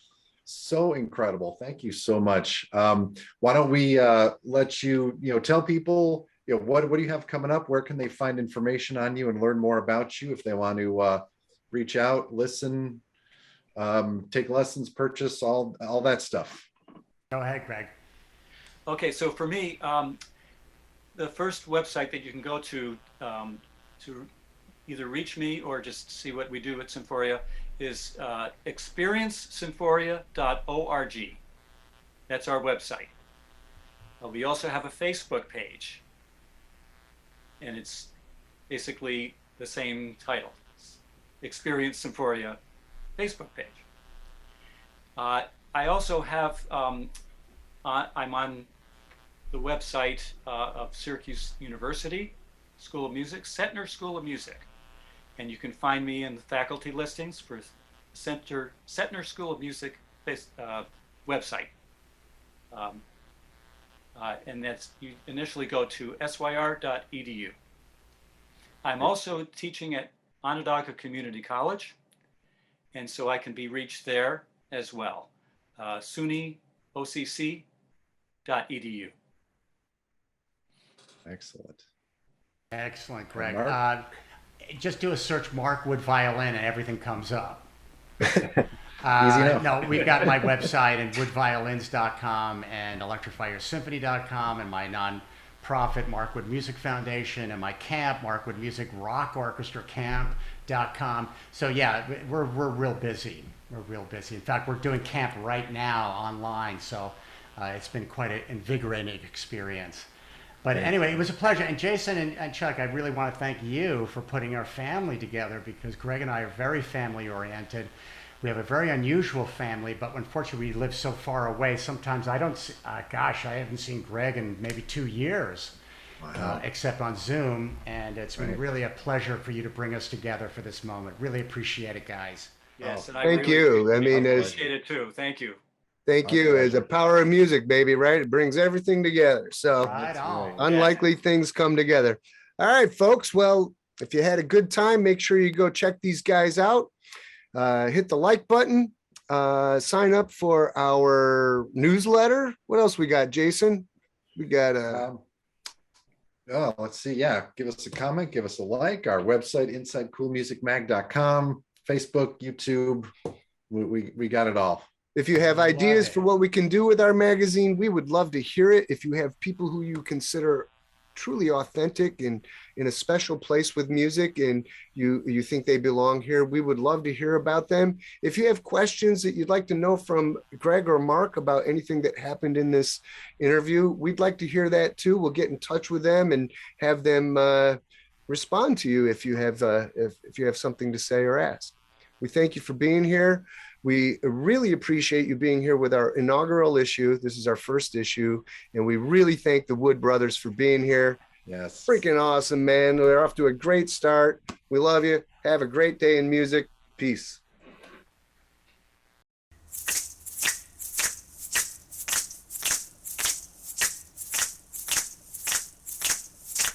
[SPEAKER 2] So incredible. Thank you so much. Why don't we let you, tell people, what do you have coming up? Where can they find information on you and learn more about you if they want to reach out, listen, take lessons, purchase, all that stuff?
[SPEAKER 3] Go ahead, Greg.
[SPEAKER 4] Okay, so for me, the first website that you can go to either reach me or just see what we do at Symphoria is experiencesymphoria.org. That's our website. We also have a Facebook page, and it's basically the same title, Experience Symphoria Facebook page. I also have, I'm on the website of Syracuse University School of Music, Setner School of Music. And you can find me in the faculty listings for Setner School of Music website. And that's, you initially go to syr.edu. I'm also teaching at Onondaga Community College, and so I can be reached there as well. sunyocc.edu.
[SPEAKER 2] Excellent.
[SPEAKER 3] Excellent, Greg. Just do a search Mark Wood Violin and everything comes up.
[SPEAKER 2] Easy enough.
[SPEAKER 3] No, we've got my website and woodviolins.com and electrifyersymphony.com and my non-profit Mark Wood Music Foundation and my camp, Mark Wood Music Rock Orchestra Camp.com. So yeah, we're real busy. We're real busy. In fact, we're doing camp right now online. So it's been quite an invigorating experience. But anyway, it was a pleasure. And Jason and Chuck, I really want to thank you for putting our family together, because Greg and I are very family oriented. We have a very unusual family, but unfortunately we live so far away. Sometimes I don't see, I haven't seen Greg in maybe 2 years, except on Zoom. And it's been really a pleasure for you to bring us together for this moment. Really appreciate it, guys.
[SPEAKER 4] Yes, and
[SPEAKER 1] thank you. I mean,
[SPEAKER 4] appreciate it too. Thank you.
[SPEAKER 1] Thank you. It's the power of music, baby, right? It brings everything together. So unlikely things come together. All right, folks. Well, if you had a good time, make sure you go check these guys out. Hit the like button. Sign up for our newsletter. What else we got, Jason? We got
[SPEAKER 2] let's see. Yeah. Give us a comment. Give us a like. Our website, InsideCoolMusicMag.com, Facebook, YouTube. We got it all.
[SPEAKER 1] If you have ideas for what we can do with our magazine, we would love to hear it. If you have people who you consider truly authentic and in a special place with music and you think they belong here, we would love to hear about them. If you have questions that you'd like to know from Greg or Mark about anything that happened in this interview, we'd like to hear that too. We'll get in touch with them and have them respond to you if you have if you have something to say or ask. We thank you for being here. We really appreciate you being here with our inaugural issue. This is our first issue, and we really thank the Wood brothers for being here.
[SPEAKER 2] Yes.
[SPEAKER 1] Freaking awesome, man. We're off to a great start. We love you. Have a great day in music. Peace.